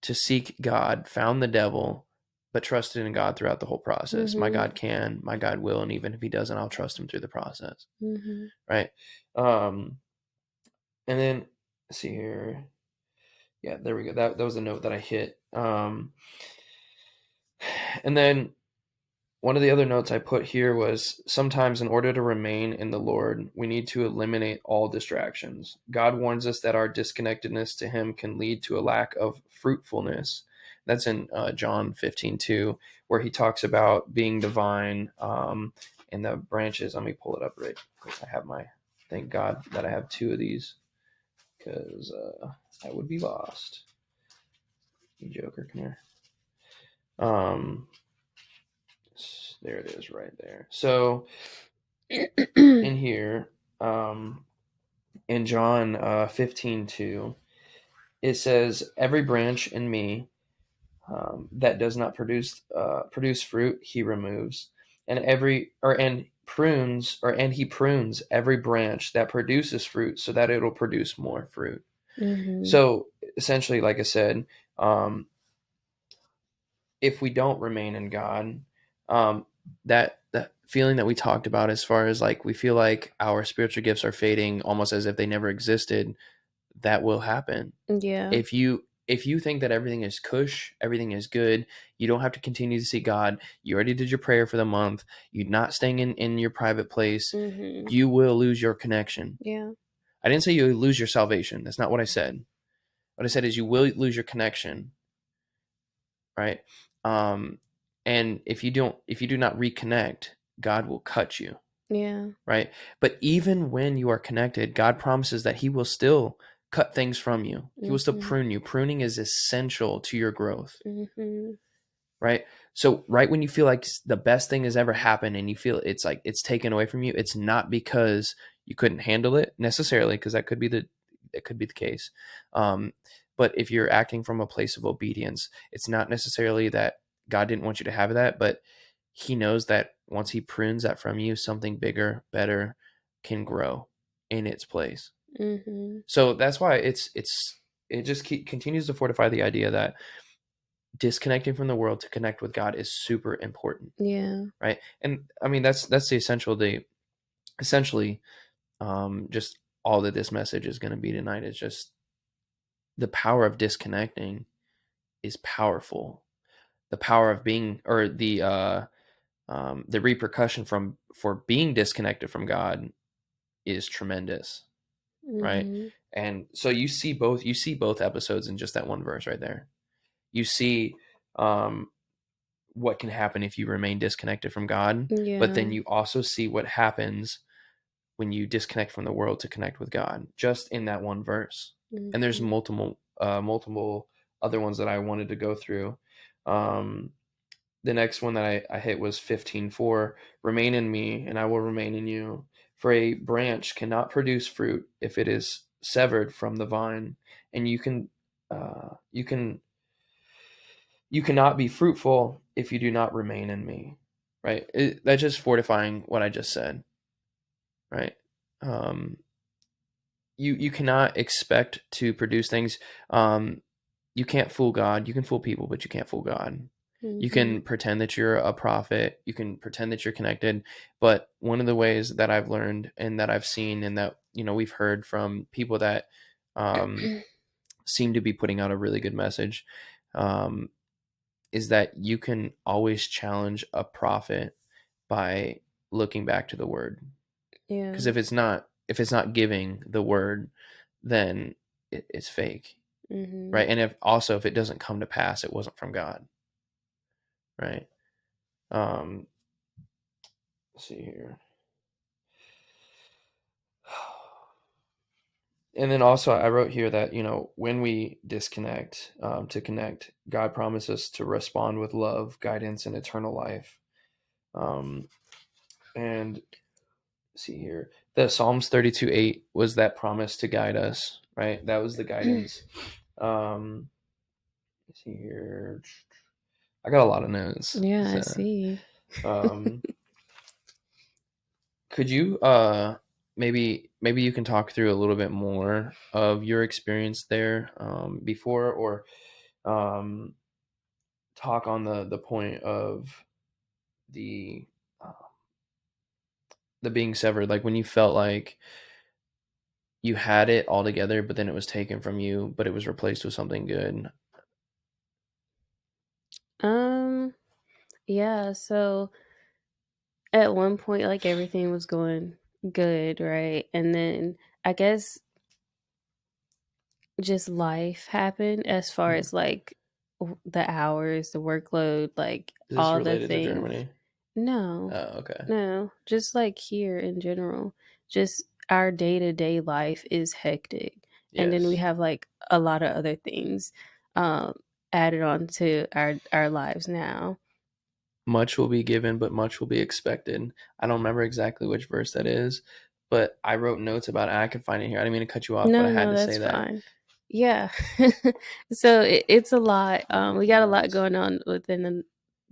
B: to seek God, found the devil, but trusted in God throughout the whole process. My
A: Mhm.
B: God can, my God will, and even if he doesn't, I'll trust him through the process,
A: Mhm.
B: right? um and then, let's see here. Yeah, there we go. That was a note that I hit. And then one of the other notes I put here was, sometimes in order to remain in the Lord, we need to eliminate all distractions. God warns us that our disconnectedness to Him can lead to a lack of fruitfulness. That's in John 15:2, where He talks about being the vine, and the branches. Let me pull it up right quick. Thank God that I have two of these, because I would be lost. You joker, come here. Um, there it is right there. So in here, um, in John 15:2, it says, "Every branch in me that does not produce fruit, he removes, and prunes or and he prunes every branch that produces fruit so that it'll produce more fruit.
A: Mhm.
B: So essentially, like I said, um, if we don't remain in God, um, that feeling that we talked about, as far as like we feel like our spiritual gifts are fading almost as if they never existed, that will happen.
A: Yeah.
B: If you think that everything is cush, everything is good, you don't have to continue to see God. You already did your prayer for the month. You're not staying in your private place.
A: Mhm.
B: You will lose your connection.
A: Yeah.
B: I didn't say you lose your salvation. That's not what I said. What I said is you will lose your connection, right? Um, and if you do not reconnect, God will cut you,
A: Yeah.
B: right? But even when you are connected, God promises that He will still cut things from you. He will still
A: Mhm.
B: prune you. Pruning is essential to your growth,
A: Mhm.
B: right? So right when you feel like the best thing has ever happened and you feel it's like it's taken away from you, it's not because you couldn't handle it necessarily, because that could be the case. Um, but if you're acting from a place of obedience, it's not necessarily that God didn't want you to have that, but He knows that once He prunes that from you, something bigger, better can grow in its place.
A: Mhm.
B: So that's why it just continues to fortify the idea that disconnecting from the world to connect with God is super important,
A: Yeah.
B: right? And I mean that's the essentially just all that this message is going to be tonight is just the power of disconnecting is powerful. The power of being or the repercussion from for being disconnected from God is tremendous, right?
A: Mhm.
B: And so you see both episodes in just that one verse right there. You see um what can happen if you remain disconnected from God, but then
A: Yeah.
B: you also see what happens when you disconnect from the world to connect with God, just in that one verse. And there's
A: Mhm.
B: multiple other ones that I wanted to go through. Um, the next one that I hit was 15:4. Remain in me, and I will remain in you. For a branch cannot produce fruit if it is severed from the vine, and you cannot be fruitful if you do not remain in me. Right? That's just fortifying what I just said. Right? Um, you cannot expect to produce things. You can't fool God. You can fool people, but you can't fool God. You
A: Mhm.
B: can pretend that you're a prophet. You can pretend that you're connected. But one of the ways that I've learned and that I've seen and that we've heard from people that um, seem to be putting out a really good message um, is that you can always challenge a prophet by looking back to the word. Because
A: Yeah.
B: if it's not giving the word, then it's fake,
A: Mhm.
B: right? And if it doesn't come to pass, it wasn't from God, right? Um, let's see here. And then also, I wrote here that when we disconnect to connect, God promises to respond with love, guidance, and eternal life. Um, and see here, the Psalms 32:8 was that promise to guide us, right? That was the guidance. Um, let's see here. I got a lot of notes.
A: Yeah, I
B: So,
A: see.
B: um, could you maybe you can talk through a little bit more of your experience there before, or um, talk on the point of the uh, the being severed, like when you felt like you had it all together, but then it was taken from you, but it was replaced with something good.
A: Um, yeah, so at one point like everything was going good, right? And then I guess just life happened as far
B: Mhm.
A: as like the hours, the workload, like
B: Is this
A: all the
B: related to
A: things.
B: Germany?
A: No,
B: Oh, okay.
A: no, just like here in general, just our day to day life is hectic. And then we
B: Yes.
A: have like a lot of other things um, added on to our lives now.
B: Much will be given, but much will be expected. I don't remember exactly which verse that is, but I wrote notes about it. I could find it here. I didn't mean to cut you off, but I
A: No,
B: had
A: no,
B: to
A: that's
B: say that.
A: fine. Yeah. So it's a lot. We got a lot going on within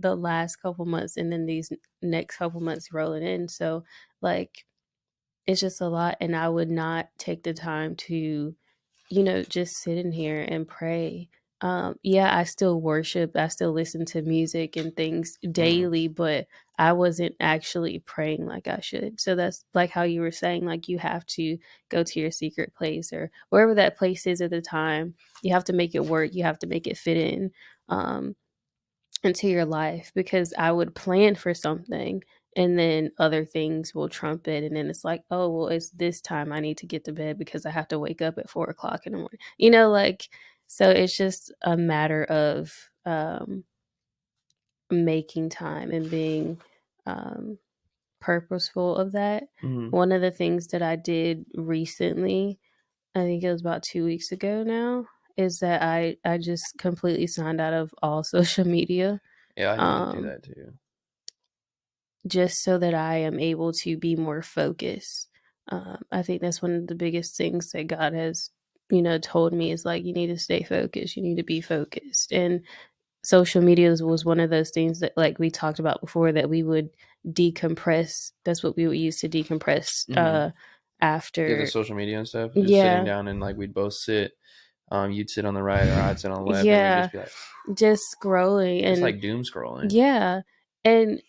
A: the last couple months and then these next couple months rolling in. So like it's just a lot, and I would not take the time to, just sit in here and pray. Yeah, I still worship, I still listen to music and things
B: Mm,
A: daily, but I wasn't actually praying like I should. So that's like how you were saying, like you have to go to your secret place or wherever that place is at the time. You have to make it work. You have to make it fit in. Um, into your life, because I would plan for something and then other things will trump it. And then it's like, oh, well, it's this time I need to get to bed because I have to wake up at 4 o'clock in the morning, like, so it's just a matter of making time and being um, purposeful of that.
B: mm,
A: One of the things that I did recently, I think it was about 2 weeks ago now, is that I just completely signed out of all social media.
B: yeah, I need to do
A: Um,
B: that too.
A: just so that I am able to be more focused. I think that's one of the biggest things that God has, told me is like, you need to stay focused, you need to be focused. And social media was one of those things that, like we talked about before, that we would decompress. That's what we would use to decompress
B: Hmm. Yeah, the
A: after.
B: social media and stuff. Just sitting
A: Yeah.
B: down and like we'd both sit. You'd sit on the right or I'd sit on the left, and we'd
A: Yeah.
B: just be like,
A: Just scrolling.
B: just
A: And
B: like doom scrolling.
A: yeah. And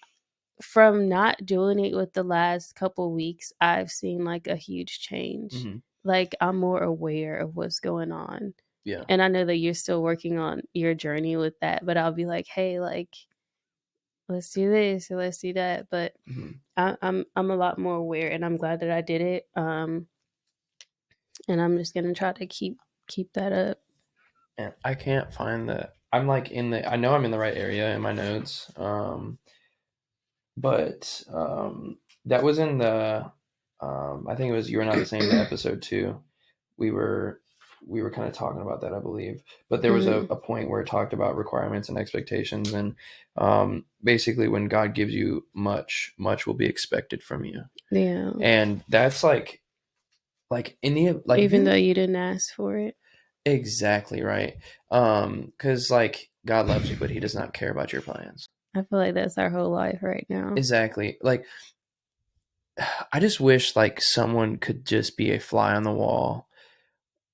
A: from not doing it with the last couple weeks, I've seen like a huge change.
B: Hmm.
A: Like I'm more aware of what's going on.
B: Yeah.
A: And I know that you're still working on your journey with that, but I'll be like, hey, like let's do this or let's do that. But
B: Hmm.
A: I'm a lot more aware, and I'm glad that I did it. And I'm just gonna try to keep that up.
B: And I can't find the. I'm like in the. I know I'm in the right area in my notes. But that was in the. I think it was you were not the same, the episode 2. We were we were kind of talking about that, I believe. But there was
A: Hmm.
B: a point where it talked about requirements and expectations, and basically when God gives you much, much will be expected from you,
A: Yeah.
B: and that's like in the like if
A: Even though
B: you
A: you didn't ask for it.
B: exactly right, because like God loves you, but He does not care about your plans.
A: I feel like that's our whole life right now.
B: Exactly. Like I just wish like someone could just be a fly on the wall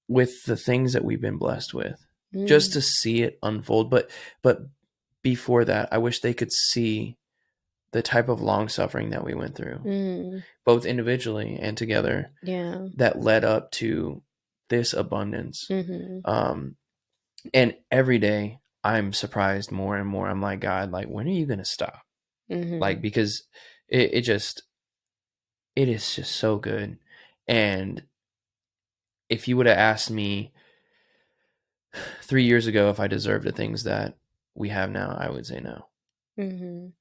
B: with the things that we've been blessed with, just
A: Mm,
B: to see it unfold. But before that, I wish they could see the type of long suffering that we went through,
A: mm,
B: both individually and together,
A: yeah.
B: that led up to this abundance.
A: Mhm.
B: Um, and every day I'm surprised more and more. I'm like, God, like, when are you going to stop? Like,
A: Mhm.
B: because it just, it is just so good. And if you would have asked me 3 years ago if I deserved the things that we have now, I would say no.
A: Mhm.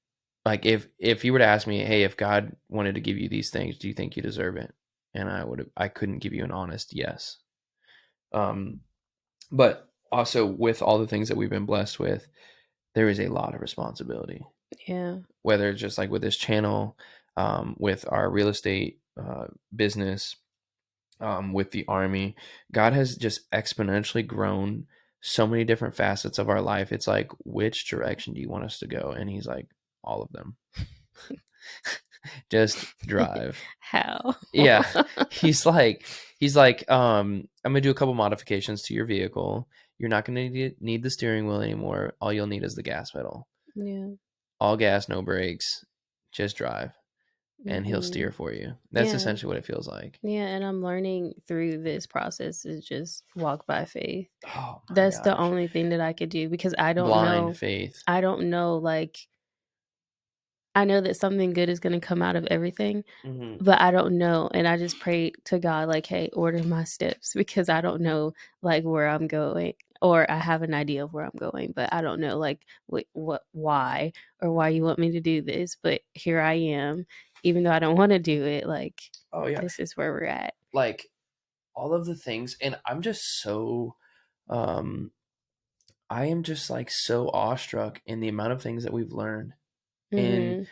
B: Like if you were to ask me, hey, if God wanted to give you these things, do you think you deserve it? And I couldn't give you an honest yes. Um, but also with all the things that we've been blessed with, there is a lot of responsibility.
A: Yeah.
B: Whether it's just like with this channel, with our real estate business, with the army, God has just exponentially grown so many different facets of our life. It's like, which direction do you want us to go? And He's like, all of them. Just drive.
A: How?
B: Yeah. He's like, I'm gonna do a couple modifications to your vehicle. You're not gonna need the steering wheel anymore. All you'll need is the gas pedal.
A: Yeah.
B: All gas, no brakes. Just drive. And He'll steer
A: Mhm.
B: for you. That's
A: Yeah.
B: essentially what it feels like.
A: Yeah, and I'm learning through this process is just walk by faith.
B: Oh my
A: That's the
B: gosh.
A: only thing that I could do, because I don't
B: Blind
A: know.
B: faith.
A: I don't know, like I know that something good is going to come out of everything,
B: Hmm.
A: but I don't know. And I just prayed to God, like, hey, order my steps, because I don't know, like, where I'm going. Or I have an idea of where I'm going, but I don't know, like, why, or why you want me to do this. But here I am, even though I don't want to do it. Like,
B: Oh yeah.
A: this is where we're at.
B: Like all of the things, and I'm just so um I am just like so awestruck in the amount of things that we've learned in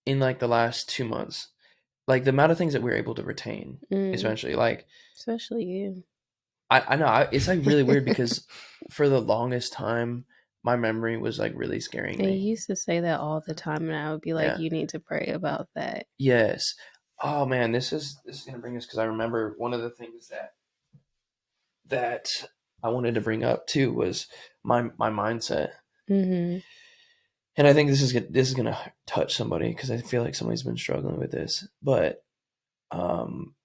A: Mm-hmm.
B: like the last 2 months. Like the amount of things that we're able to retain,
A: Mm.
B: especially like
A: Especially you.
B: I know it's like really weird because for the longest time my memory was like really scaring
A: And you
B: me.
A: used to say that all the time, and I would be like,
B: Yeah.
A: "You need to pray about that."
B: Yes. Oh man, this is gonna bring us because I remember one of the things that I wanted to bring up too was my mindset,
A: Mhm.
B: and I think this is gonna touch somebody because I feel like somebody's been struggling with this. But um,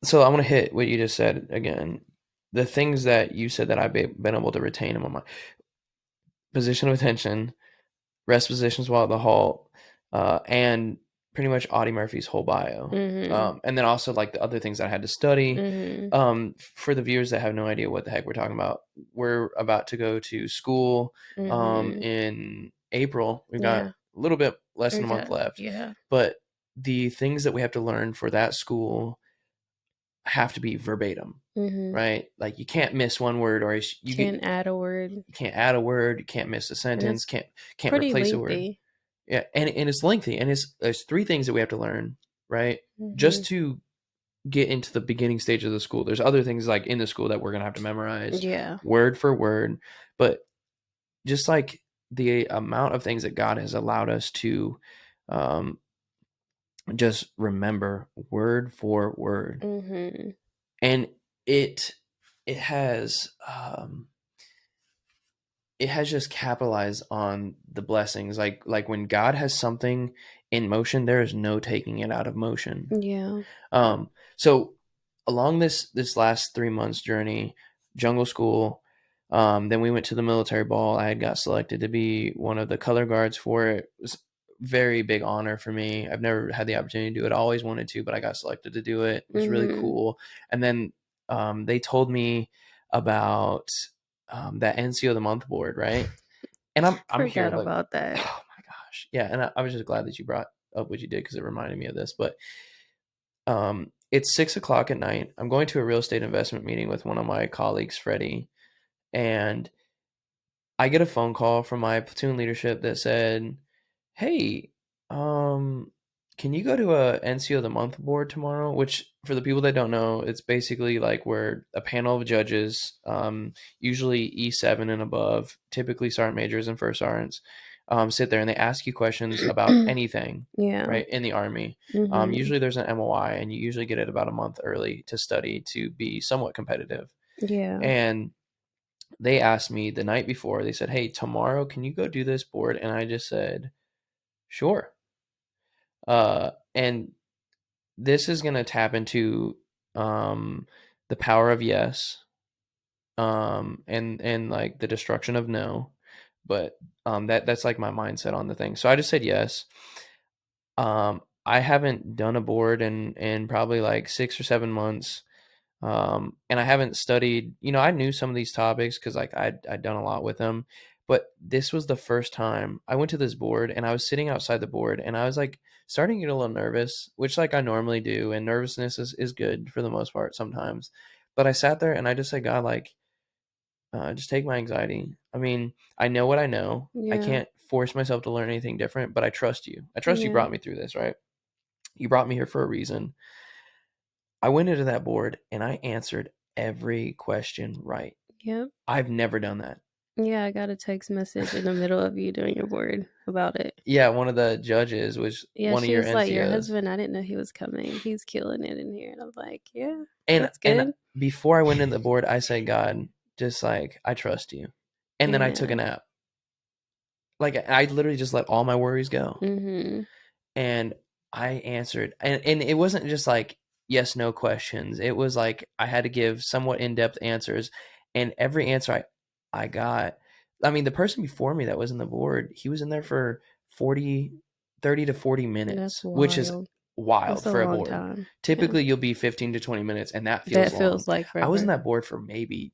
B: so I want to hit what you just said again. The things that you said that I've been able to retain in my mind: position of attention, rest positions while at the halt, and pretty much Audie Murphy's whole bio.
A: Mhm.
B: And then also like the other things that I had to study.
A: Mhm.
B: For the viewers that have no idea what the heck we're talking about, we're about to go to school
A: Mhm.
B: in April. We've got
A: Yeah.
B: a little bit less than
A: We
B: a month
A: got
B: left,
A: yeah.
B: but the things that we have to learn for that school have to be verbatim,
A: Mhm.
B: right? Like you can't miss one word, or you get
A: Can't add a word,
B: you can't add a word, you can't miss a
A: and
B: sentence,
A: it's
B: can't
A: pretty
B: replace a word.
A: lengthy.
B: Yeah, and it's lengthy, and it's there's three things that we have to learn, right? Just
A: Mhm.
B: to get into the beginning stage of the school. There's other things like in the school that we're gonna have to memorize
A: Yeah.
B: word for word, but just like the amount of things that God has allowed us to um, just remember word for word,
A: Mhm.
B: and it it has it has just capitalized on the blessings. Like when God has something in motion, there is no taking it out of motion.
A: Yeah.
B: So along this last 3 months journey, jungle school, then we went to the military ball. I had got selected to be one of the color guards for it. It was a very big honor for me. I've never had the opportunity to do it. I always wanted to, but I got selected to do it. It was really
A: Mhm.
B: cool. And then they told me about that NCO of the month board, right? And I'm here
A: Forgot
B: like,
A: about that.
B: oh my gosh, yeah. And I was just glad that you brought up what you did because it reminded me of this. But it's 6 o'clock at night. I'm going to a real estate investment meeting with one of my colleagues, Freddie, and I get a phone call from my platoon leadership that said, "Hey, um, can you go to a NCO of the month board tomorrow?" Which, for the people that don't know, it's basically like where a panel of judges, usually E7 and above, typically sergeant majors and first sergeants, sit there and they ask you questions about anything,
A: Yeah.
B: right, in the Army.
A: Mhm.
B: Usually there's an MOI, and you usually get it about a month early to study to be somewhat competitive.
A: Yeah.
B: And they asked me the night before, they said, "Hey, tomorrow, can you go do this board?" And I just said, "Sure." And this is going to tap into um, the power of yes, and like the destruction of no. But that's like my mindset on the thing. So I just said yes. I haven't done a board in probably like 6 or 7 months. And I haven't studied, I knew some of these topics because like I'd done a lot with them, but this was the first time I went to this board and I was sitting outside the board and I was like starting to get a little nervous, which like I normally do. And nervousness is good for the most part sometimes. But I sat there and I just said, God, like, just take my anxiety. I mean, I know what I know. I
A: Yeah.
B: can't force myself to learn anything different, but I trust you. I trust you
A: Yeah.
B: brought me through this, right? You brought me here for a reason. I went into that board and I answered every question right.
A: Yep.
B: I've never done that.
A: Yeah, I got a text message in the middle of you doing your board about it.
B: Yeah, one of the judges was
A: Yeah,
B: one of
A: she
B: your
A: was like, "Your
B: NCOs.
A: husband, I didn't know he was coming. He's killing it in here." And I was like, "Yeah,
B: And
A: that's
B: and
A: good."
B: before I went in the board, I said, God, just like I trust you. And then I took a
A: Yeah.
B: nap. Like I literally just let all my worries go.
A: Mhm.
B: And I answered, and it wasn't just like yes no questions. It was like I had to give somewhat in-depth answers, and every answer I got, I mean, the person before me that was in the board, he was in there for 30 to 40
A: That's
B: minutes, which is
A: wild.
B: wild
A: That's a
B: for a
A: long
B: board.
A: time. Yeah.
B: Typically you'll be 15 to 20 minutes and that feels
A: That
B: long.
A: feels like
B: I was in
A: forever.
B: that board for maybe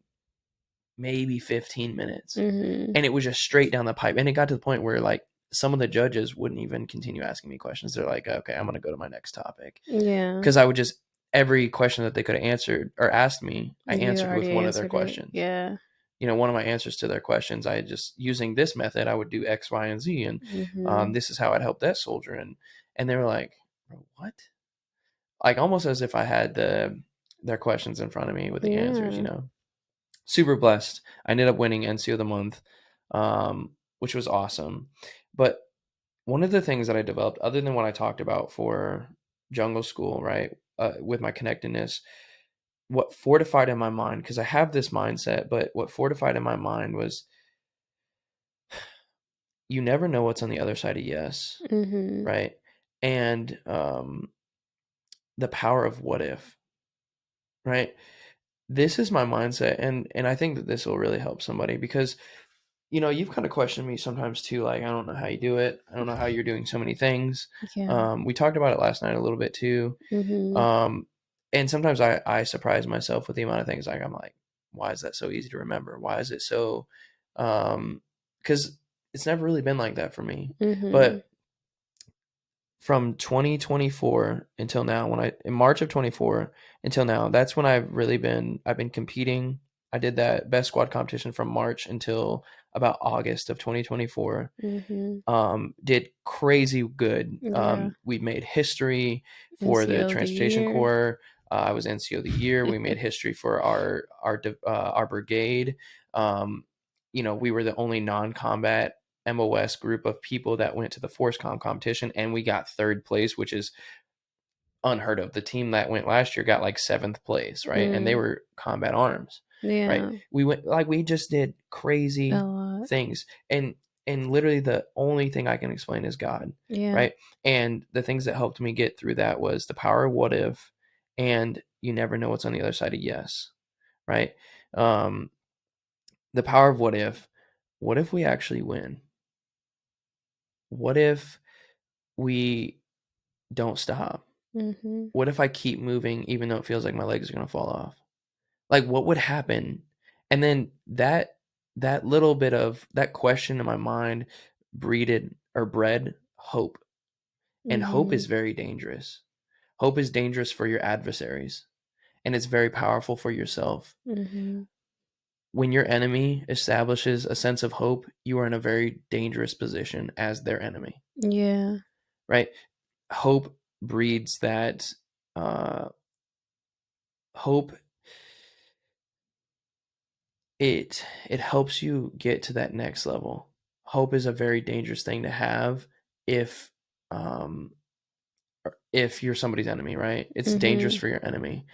B: 15 minutes,
A: Mhm.
B: and it was just straight down the pipe, and it got to the point where like some of the judges wouldn't even continue asking me questions. They're like, okay, I'm going to go to my next topic,
A: Yeah.
B: because I would just, every question that they could have answered or asked me, I
A: You
B: answered with
A: already
B: one of their
A: answered it.
B: questions.
A: Yeah.
B: One of my answers to their questions, I just, using this method, I would do X, Y, and Z, and
A: Mhm.
B: this is how I'd help that soldier. And they were like, "Bro, what?" Like almost as if I had their questions in front of me with the answers.
A: Yeah.
B: super blessed. I ended up winning NCO of the month, which was awesome. But one of the things that I developed, other than what I talked about for jungle school, right, with my connectedness, what fortified in my mind, because I have this mindset, but what fortified in my mind was you never know what's on the other side of yes,
A: Mhm.
B: right? And the power of what if, right? This is my mindset, and I think that this will really help somebody because you've kind of questioned me sometimes too. Like, I don't know how you do it. I don't know how you're doing so many things.
A: Yeah.
B: We talked about it last night a little bit too.
A: Mhm.
B: Um, and sometimes I surprise myself with the amount of things. Like, I'm like, why is that so easy to remember? Why is it so? Because it's never really been like that for me.
A: Mhm.
B: But from 2024 until now, when I in March of 24 until now, that's when I've been competing. I did that best squad competition from March until about August of 2024.
A: Mhm.
B: Did crazy good.
A: Yeah.
B: We made history for the
A: NCO of the
B: transportation
A: year.
B: corps. I was NCO of the year. We made history for our brigade. Um, we were the only non-combat MOS group of people that went to the Force Com competition, and we got third place, which is unheard of. The team that went last year got like seventh place, right? And they
A: Mm.
B: were combat arms, right?
A: Yeah.
B: We went like we just did
A: A
B: crazy
A: lot.
B: things, and literally the only thing I can explain is God,
A: Yeah.
B: right? And the things that helped me get through that was the power of what if, and you never know what's on the other side of yes, right? Um, the power of what if. What if we actually win? What if we don't stop?
A: Mhm.
B: What if I keep moving even though it feels like my legs are going to fall off? Like, what would happen? And then that little bit of that question in my mind bred hope. And hope is
A: Mhm.
B: very dangerous. Hope is dangerous for your adversaries, and it's very powerful for yourself.
A: Mhm.
B: When your enemy establishes a sense of hope, you are in a very dangerous position as their enemy,
A: Yeah.
B: right? Hope breeds that hope it helps you get to that next level. Hope is a very dangerous thing to have if um if you're somebody's enemy, right? It's dangerous
A: Mhm.
B: for your enemy.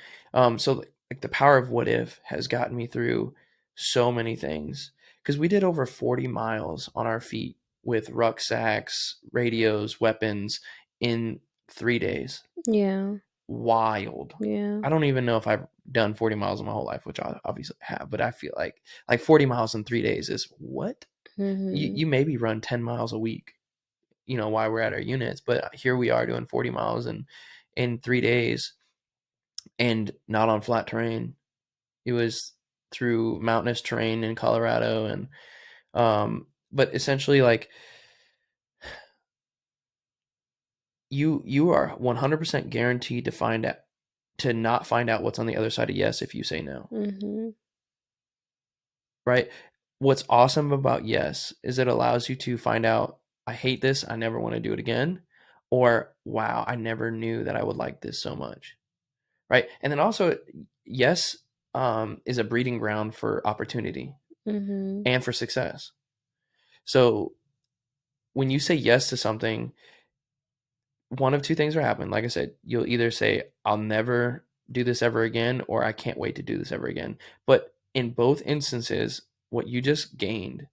B: So like the power of what if has gotten me through so many things because we did over 40 miles on our feet with rucksacks, radios, weapons in 3 days.
A: Yeah.
B: Wild.
A: Yeah.
B: I don't even know if I've done 40 miles in my whole life, which I obviously have, but I feel like 40 miles in 3 days is what?
A: Mhm.
B: You maybe run 10 miles a week, while we're at our units, but here we are doing 40 miles in 3 days and not on flat terrain. It was through mountainous terrain in Colorado and but essentially like you are 100% guaranteed to not find out what's on the other side of yes if you say no.
A: Mhm.
B: Right? What's awesome about yes is it allows you to find out, I hate this, I never want to do it again, or wow, I never knew that I would like this so much. Right? And then also, yes, is a breeding ground for opportunity
A: Mhm.
B: and for success. So when you say yes to something, one of two things will happen. Like I said, you'll either say, I'll never do this ever again, or I can't wait to do this ever again. But in both instances, what you just gained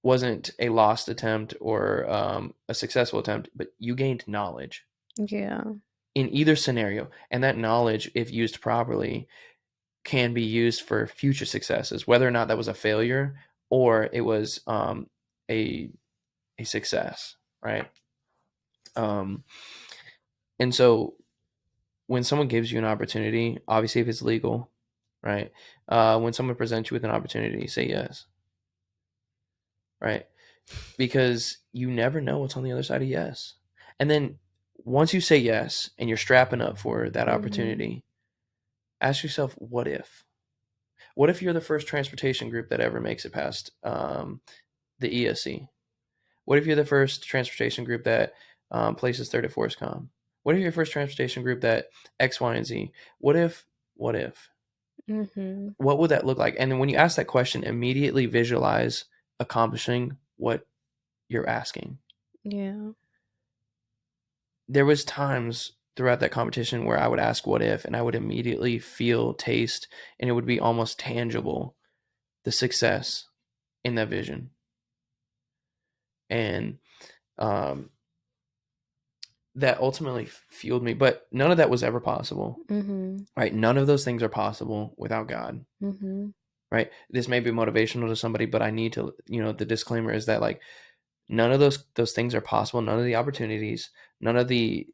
B: wasn't a lost attempt or a successful attempt, but you gained knowledge
A: Yeah.
B: in either scenario. And that knowledge, if used properly, can be used for future successes, whether or not that was a failure or it was a, a success, right? Um, and so when someone gives you an opportunity, obviously if it's legal, right? When someone presents you with an opportunity, say yes, right? Because you never know what's on the other side of yes. And then once you say yes and you're strapping up for that
A: Mhm.
B: opportunity, ask yourself, what if? What if you're the first transportation group that ever makes it past the ESC? What if you're the first transportation group that places third at ForceCom? What if you're the first transportation group that X, Y, and Z? What if? What if?
A: Mhm.
B: What would that look like? And then when you ask that question, immediately visualize accomplishing what you're asking.
A: Yeah.
B: There was times throughout that competition where I would ask what if, and I would immediately feel, taste, and it would be almost tangible, the success in that vision. And um, that ultimately fueled me. But none of that was ever possible,
A: Mhm.
B: right? None of those things are possible without God,
A: Mhm.
B: right? This may be motivational to somebody, but I need to, the disclaimer is that like none of those things are possible. None of the opportunities, none of the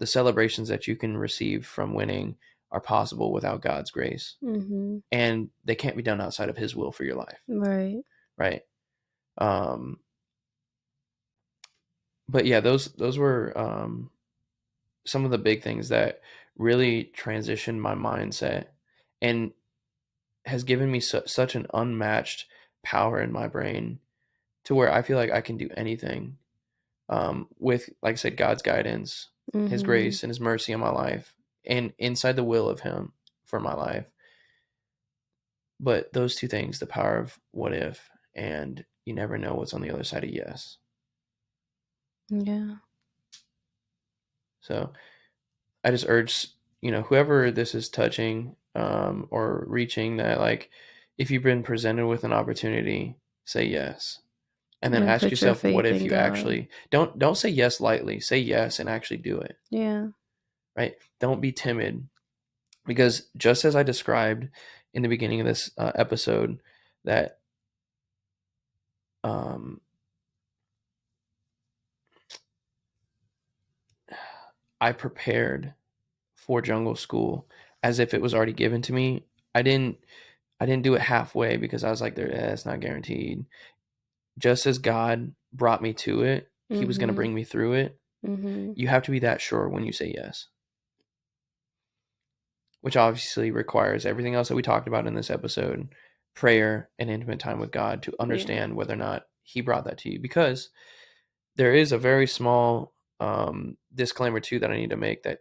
B: celebrations that you can receive from winning are possible without God's grace,
A: Mhm.
B: and they can't be done outside of His will for your life,
A: Right.
B: right? Um, but yeah, those were some of the big things that really transitioned my mindset and has given me such an unmatched power in my brain to where I feel like I can do anything with, like I said, God's guidance, His
A: Mhm.
B: grace, and His mercy in my life, and inside the will of Him for my life. But those two things, the power of what if, and you never know what's on the other side of yes.
A: Yeah.
B: So I just urge, whoever this is touching or reaching, that like, if you've been presented with an opportunity, say yes. And then
A: And
B: ask
A: put your
B: yourself, what
A: faith
B: if
A: in
B: you
A: God.
B: actually don't say yes lightly. Say yes and actually do it.
A: Yeah.
B: Right? Don't be timid, because just as I described in the beginning of this episode, that um, I prepared for jungle school as if it was already given to me. I didn't. I didn't do it halfway because I was like, it's not guaranteed. Just as God brought me to it, He was going to
A: Mhm.
B: bring me through it.
A: Mhm.
B: You have to be that sure when you say yes, which obviously requires everything else that we talked about in this episode: prayer and intimate time with God to
A: Yeah.
B: understand whether or not He brought that to you. Because there is a very small disclaimer too that I need to make, that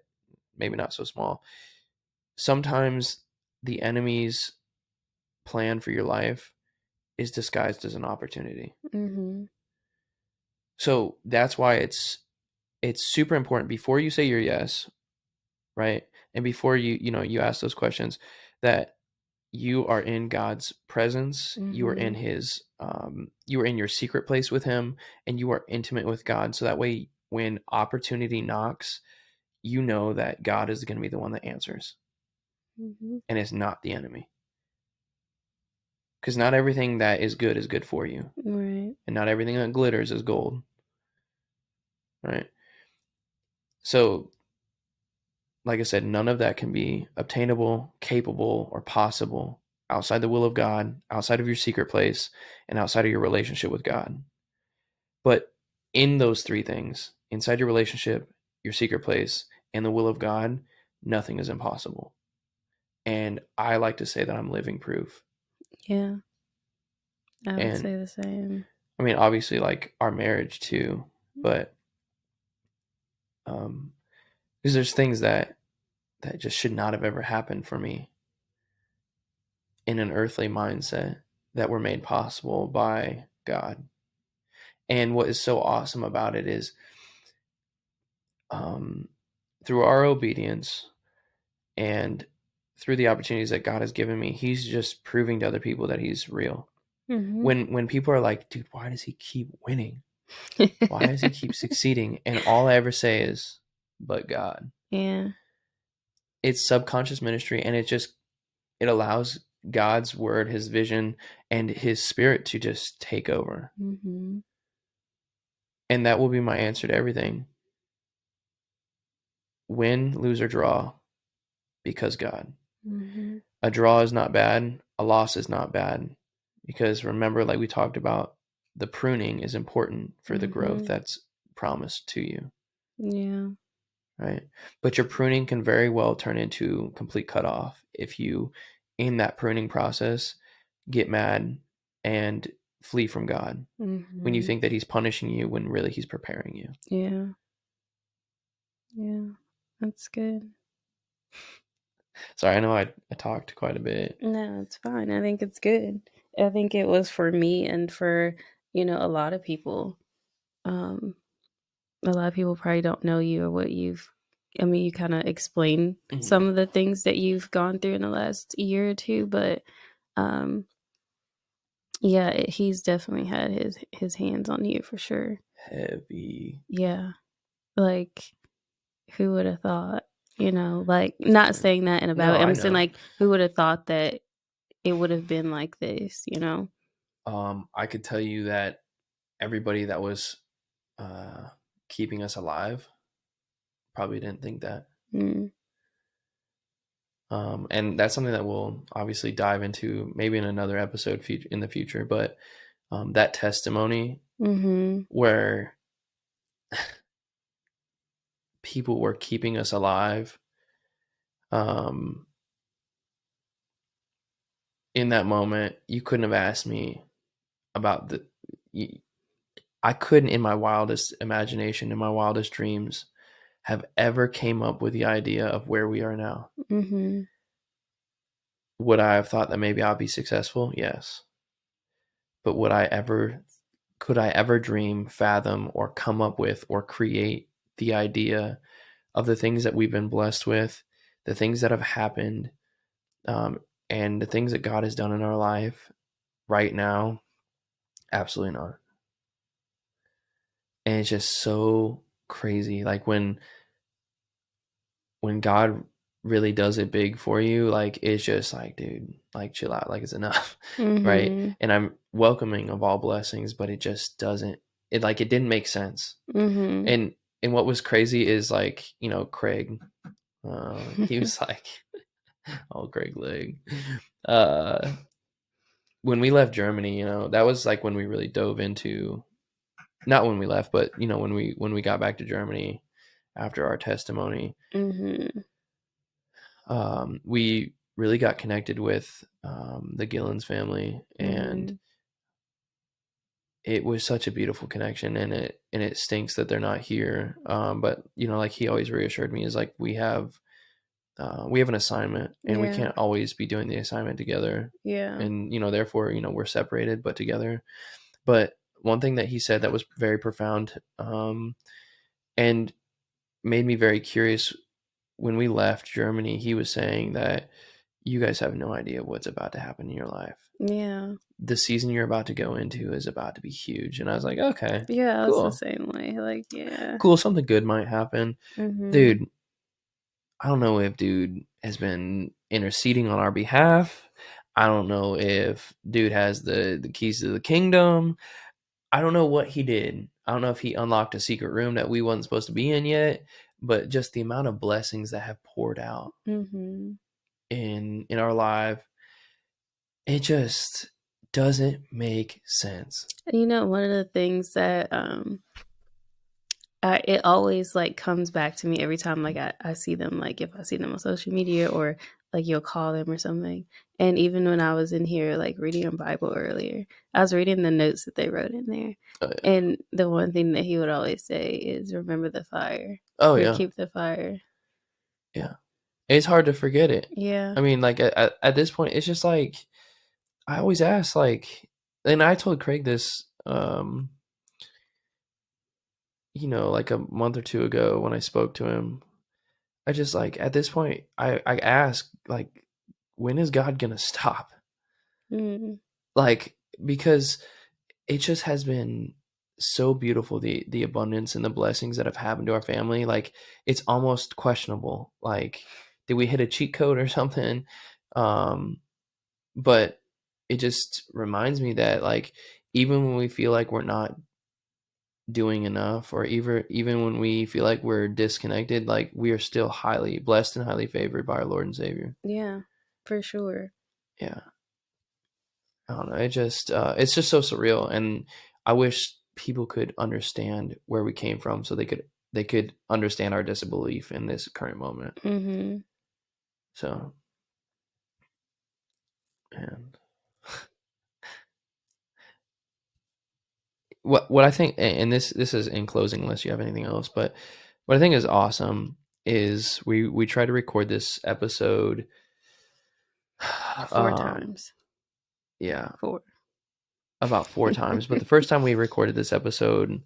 B: maybe not so small. Sometimes the enemy's plan for your life is disguised as an opportunity.
A: Mhm.
B: So that's why it's super important before you say your yes, right? And before you ask those questions, that you are in God's presence, you are in
A: Mhm.
B: His, you are in your secret place with Him, and you are intimate with God. So that way, when opportunity knocks, you know that God is going to be the one that answers,
A: Mhm.
B: and it's not the enemy. Because not everything that is good for you,
A: Right.
B: and not everything that glitters is gold, right? So, like I said, none of that can be obtainable, capable, or possible outside the will of God, outside of your secret place, and outside of your relationship with God. But in those three things, inside your relationship, your secret place, and the will of God, nothing is impossible. And I like to say that I'm living proof.
A: Yeah. I would
B: And
A: say the same.
B: I mean, obviously, like our marriage too, but um, because there's things that just should not have ever happened for me in an earthly mindset that were made possible by God. And what is so awesome about it is, um, through our obedience and through the opportunities that God has given me, He's just proving to other people that He's real.
A: Mhm.
B: When people are like, dude, why does he keep winning? Why does he keep succeeding? And all I ever say is, but God.
A: Yeah.
B: It's subconscious ministry, and it allows God's word, His vision, and His spirit to just take over.
A: Mhm.
B: And that will be my answer to everything. Win, lose, or draw, because God.
A: Mhm.
B: A draw is not bad. A loss is not bad. Because remember, like we talked about, the pruning is important for the growth
A: Mhm.
B: that's promised to you,
A: Yeah.
B: right? But your pruning can very well turn into complete cutoff if you, in that pruning process, get mad and flee from God when you
A: Mhm.
B: think that He's punishing you when really He's preparing you.
A: Yeah. Yeah. That's good.
B: Sorry, I know I talked quite a bit.
A: No, it's fine. I think it's good. I think it was for me and for, a lot of people. Um, a lot of people probably don't know you or what you've, I mean, you kind of explain
B: Mhm.
A: some of the things that you've gone through in the last year or two, but um, yeah, he's definitely had his hands on you for sure.
B: Heavy.
A: Yeah, like who would have thought? Like not saying that in a bad
B: No,
A: way.
B: I
A: I'm saying
B: know.
A: like who would have thought that it would have been like this?
B: I could tell you that everybody that was uh, keeping us alive probably didn't think that.
A: Mm,
B: And that's something that we'll obviously dive into maybe in another episode in the future. But that testimony
A: mhm.
B: where people were keeping us alive, um, in that moment, you couldn't have asked me about I couldn't, in my wildest imagination, in my wildest dreams, have ever came up with the idea of where we are now.
A: Mhm.
B: Would I have thought that maybe I'll be successful? Yes. But could I ever dream, fathom, or come up with or create the idea of the things that we've been blessed with, the things that have happened, um, and the things that God has done in our life right now? Absolutely not. And it's just so crazy. Like when God really does it big for you, like it's just like, dude, like chill out, like it's enough, right?
A: Mhm.
B: And I'm welcoming of all blessings, but it just doesn't. It didn't make sense.
A: Mhm.
B: And what was crazy is like Craig, he was like, oh Craig Leg, uh, when we left Germany, that was like when we really dove into, not when we left, but when we got back to Germany after our testimony,
A: Mhm.
B: we really got connected with the Gillens family, and
A: Mhm.
B: it was such a beautiful connection. And it stinks that they're not here. But like he always reassured me, is like we have an assignment, and we
A: Yeah.
B: can't always be doing the assignment together,
A: Yeah.
B: and therefore we're separated but together. But one thing that he said that was very profound, and made me very curious, when we left Germany, he was saying that you guys have no idea what's about to happen in your life.
A: Yeah.
B: The season you're about to go into is about to be huge. And I was like, okay,
A: Yeah, I was the
B: cool,
A: same way. Like, yeah.
B: cool. Something good might happen.
A: Mhm.
B: Dude, I don't know if dude has been interceding on our behalf. I don't know if dude has the keys to the kingdom. I don't know what he did. I don't know if he unlocked a secret room that we wasn't supposed to be in yet, but just the amount of blessings that have poured out
A: Mhm.
B: in our life, it just doesn't make sense.
A: One of the things that it always like comes back to me every time like I see them, like if I see them on social media or like you'll call them or something. And even when I was in here like reading a Bible earlier, I was reading the notes that they wrote in there.
B: Yeah.
A: And the one thing that he would always say is remember the fire
B: Oh
A: or
B: yeah,
A: keep the fire.
B: yeah. It's hard to forget it.
A: Yeah.
B: I mean, like at this point, it's just like I always ask, like, and I told Craig this, like a month or two ago when I spoke to him. I just like at this point, I ask like, when is God gonna stop?
A: Mm,
B: Like, because it just has been so beautiful, the abundance and the blessings that have happened to our family. Like it's almost questionable, like did we hit a cheat code or something? um but it just reminds me that, like, even when we feel like we're not doing enough, or even when we feel like we're disconnected, like we are still highly blessed and highly favored by our Lord and Savior.
A: yeah, for sure.
B: Yeah, I don't know. It's just so surreal, and I wish people could understand where we came from, so they could understand our disbelief in this current moment.
A: Mhm.
B: So, and what I think, and this is in closing, unless you have anything else, but what I think is awesome is we try to record this episode.
A: 4
B: um
A: times.
B: yeah,
A: 4.
B: about 4 times, but the first time we recorded this episode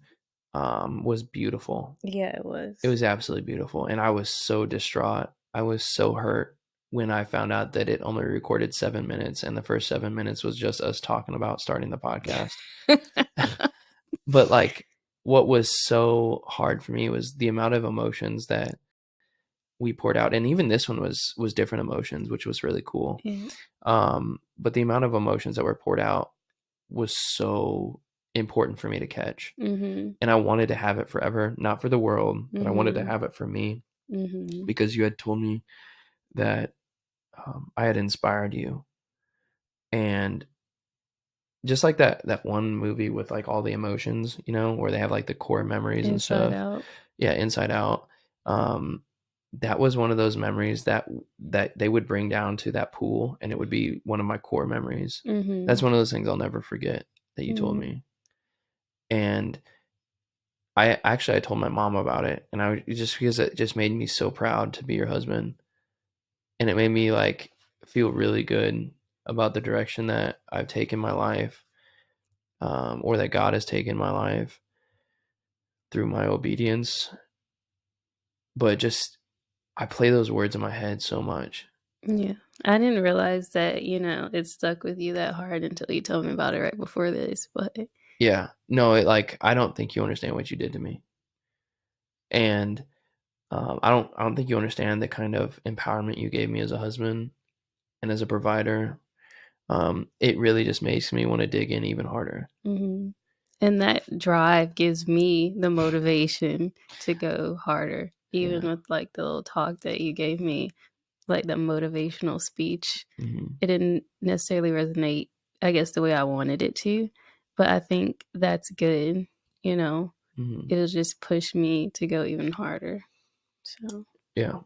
B: was beautiful.
A: Yeah, it
B: It
A: was.
B: was absolutely beautiful, and I was so distraught. I was so hurt when I found out that it only recorded 7 minutes, and the first 7 minutes was just us talking about starting the podcast. But like, what was so hard for me was the amount of emotions that we poured out, and even this one was different emotions, which was really cool.
A: Yeah.
B: But the amount of emotions that were poured out was so important for me to catch,
A: Mhm.
B: and I wanted to have it forever, not for the world, but I wanted to
A: Mhm.
B: have it for me,
A: Mhm.
B: because you had told me that I had inspired you, and just like that one movie with like all the emotions, where they have like the core memories and
A: Inside
B: stuff.
A: Out.
B: Yeah, Inside Out. Um, that was one of those memories that they would bring down to that pool, and it would be one of my core memories. That's
A: Mhm.
B: one of those things I'll never forget that you told
A: Mhm.
B: me. And I told my mom about it, and just because it just made me so proud to be your husband, and it made me like feel really good about the direction that I've taken my life, or that God has taken my life through my obedience. But just I play those words in my head so much.
A: Yeah. I didn't realize that, it stuck with you that hard until you told me about it right before this, but
B: Yeah, no, like I don't think you understand what you did to me, and I don't think you understand the kind of empowerment you gave me as a husband and as a provider. It really just makes me want to dig in even harder.
A: mhm. And that drive gives me the motivation to go harder, even
B: Yeah.
A: with, like, the little talk that you gave me, like, the motivational speech.
B: Hmm.
A: It didn't necessarily resonate, I guess, the way I wanted it to, but I think that's good, you know?
B: Hmm.
A: It'll just push me to go even harder, so
B: Yeah.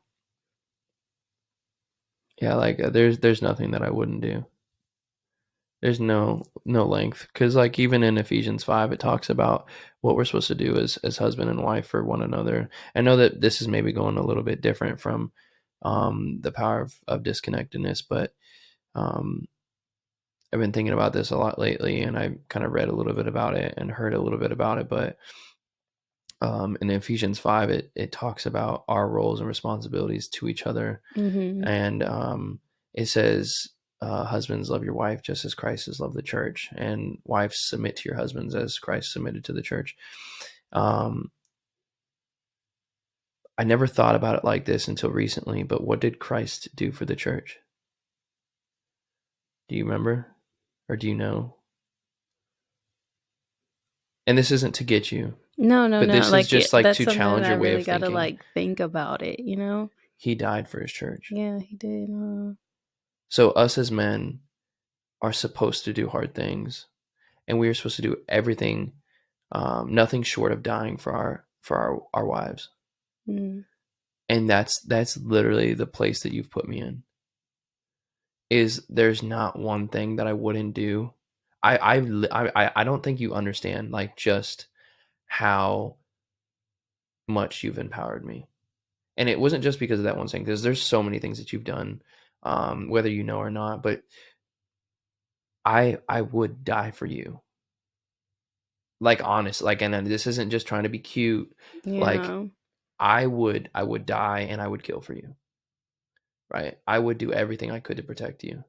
B: Yeah. Like there's nothing that I wouldn't do. There's no length, because like even in Ephesians 5 it talks about what we're supposed to do as husband and wife for one another. I know that this is maybe going a little bit different from the power of disconnectedness, but um, I've been thinking about this a lot lately, and I kind of read a little bit about it and heard a little bit about it. But in Ephesians 5 it talks about our roles and responsibilities to each other,
A: mhm,
B: and it says, husbands, love your wife just as Christ has loved the church, and wives, submit to your husbands as Christ submitted to the church. um, I never thought about it like this until recently, but what did Christ do for the church? Do you remember, or do you know? And this isn't to get you,
A: no, no,
B: but
A: no,
B: this is
A: like,
B: just like
A: that's
B: to
A: something that
B: challenge
A: I
B: your way
A: really
B: of
A: gotta,
B: thinking.
A: like, think about it, you know?
B: He died for his church.
A: Yeah, he did,
B: So us as men are supposed to do hard things, and we are supposed to do everything, nothing short of dying for our wives.
A: mm,
B: And that's literally the place that you've put me in. Is there's not one thing that I wouldn't do. I don't think you understand like just how much you've empowered me. And it wasn't just because of that one thing, because there's so many things that you've done, whether you know or not. But I would die for you. Like honest, like, and then this isn't just trying to be cute. Like
A: yeah,
B: I would die and I would kill for you. Right? I would do everything I could to protect you,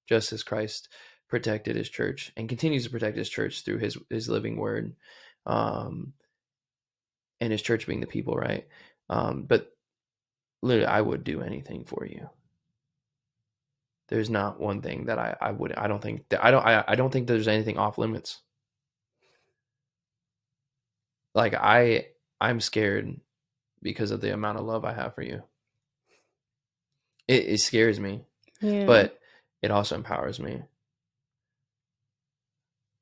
B: just as Christ protected his church and continues to protect his church through his living word, um, and his church being the people, right? But literally, I would do anything for you. There's not one thing that I would. I don't think that I don't think there's anything off limits. Like I'm scared because of the amount of love I have for you. It scares me,
A: yeah,
B: but it also empowers me.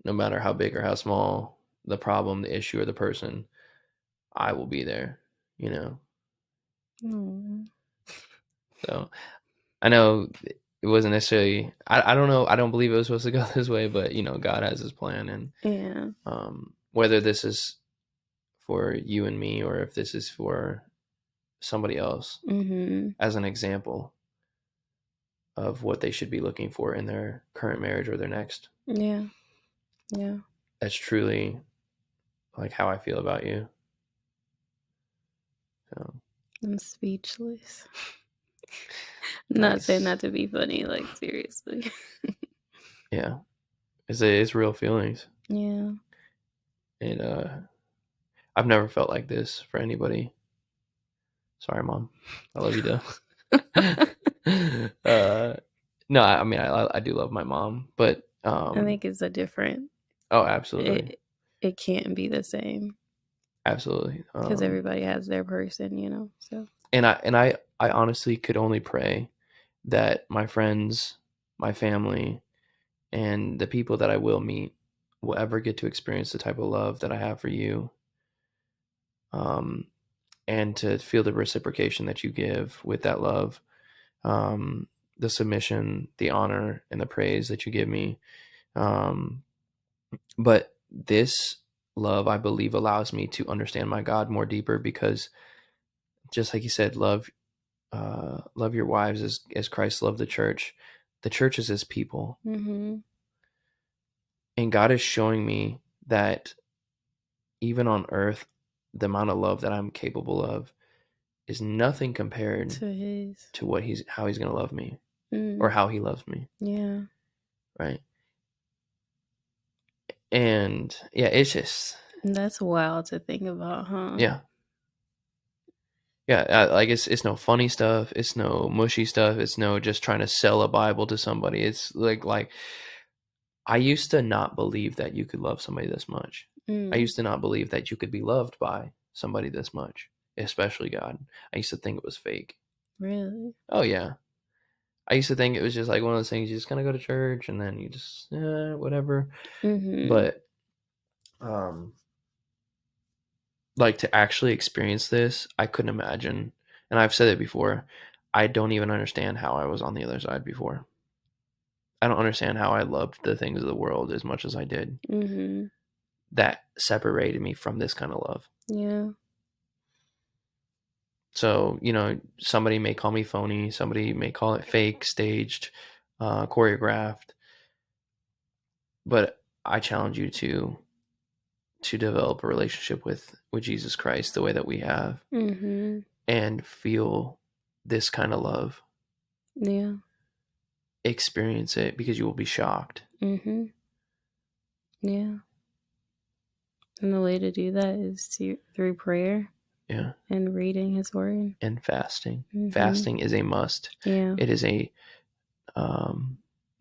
B: No matter how big or how small the problem, the issue, or the person, I will be there, you know?
A: mm,
B: So I know it wasn't necessarily, I don't know, I don't believe it was supposed to go this way, but God has his plan. And
A: yeah,
B: whether this is for you and me, or if this is for somebody else
A: Mhm.
B: as an example of what they should be looking for in their current marriage or their next.
A: Yeah. Yeah.
B: That's truly like how I feel about you. So
A: I'm speechless. Not saying
B: nice.
A: that to be funny, like seriously.
B: Yeah. It's real feelings.
A: Yeah.
B: And I've never felt like this for anybody. Sorry, mom. I love you though. uh no, I mean I do love my mom, but
A: I think it's a different
B: oh absolutely.
A: it it can't be the same
B: Absolutely.
A: because everybody has their person, you know. So
B: And I honestly could only pray that my friends, my family, and the people that I will meet will ever get to experience the type of love that I have for you, um, and to feel the reciprocation that you give with that love, um, the submission, the honor, and the praise that you give me. Um, but this love, I believe, allows me to understand my God more deeper because, just like you said, love your wives as Christ loved the church. The church is his people.
A: mhm.
B: And God is showing me that even on earth, the amount of love that I'm capable of is nothing compared
A: To his.
B: to how he's going to love me or
A: Mm.
B: how he loves me.
A: Yeah.
B: Right. And yeah, it's just,
A: That's wild to think about, huh?
B: yeah. Yeah. Like it's no funny stuff. It's no mushy stuff. It's no just trying to sell a Bible to somebody. It's like I used to not believe that you could love somebody this much. I
A: Mm.
B: used to not believe that you could be loved by somebody this much, especially God. I used to think it was fake.
A: Really?
B: Oh yeah. I used to think it was just like one of those things you just kind of go to church and then you just whatever.
A: Mhm.
B: But um like to actually experience this, I couldn't imagine. And I've said it before. I don't even understand how I was on the other side before. I don't understand how I loved the things of the world as much as I did.
A: Mhm.
B: That separated me from this kind of love.
A: Yeah.
B: So, somebody may call me phony, somebody may call it fake, staged, choreographed, but I challenge you to develop a relationship with Jesus Christ the way that we have
A: Mhm.
B: and feel this kind of love.
A: Yeah.
B: Experience it because you will be shocked.
A: Mhm. Yeah. And the way to do that is through prayer
B: Yeah.
A: and reading his word.
B: And fasting.
A: Mhm.
B: Fasting is a must.
A: Yeah.
B: It is a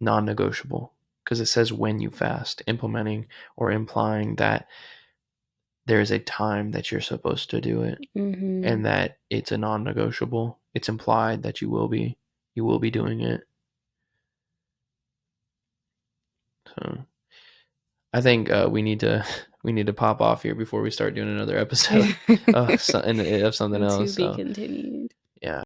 B: non-negotiable because it says when you fast, implementing or implying that there is a time that you're supposed to do it
A: Mhm.
B: and that it's a non-negotiable. It's implied that you will be doing it. So I think we need to we need to pop off here before we start doing another episode of something
A: To
B: else.
A: be
B: So
A: continued.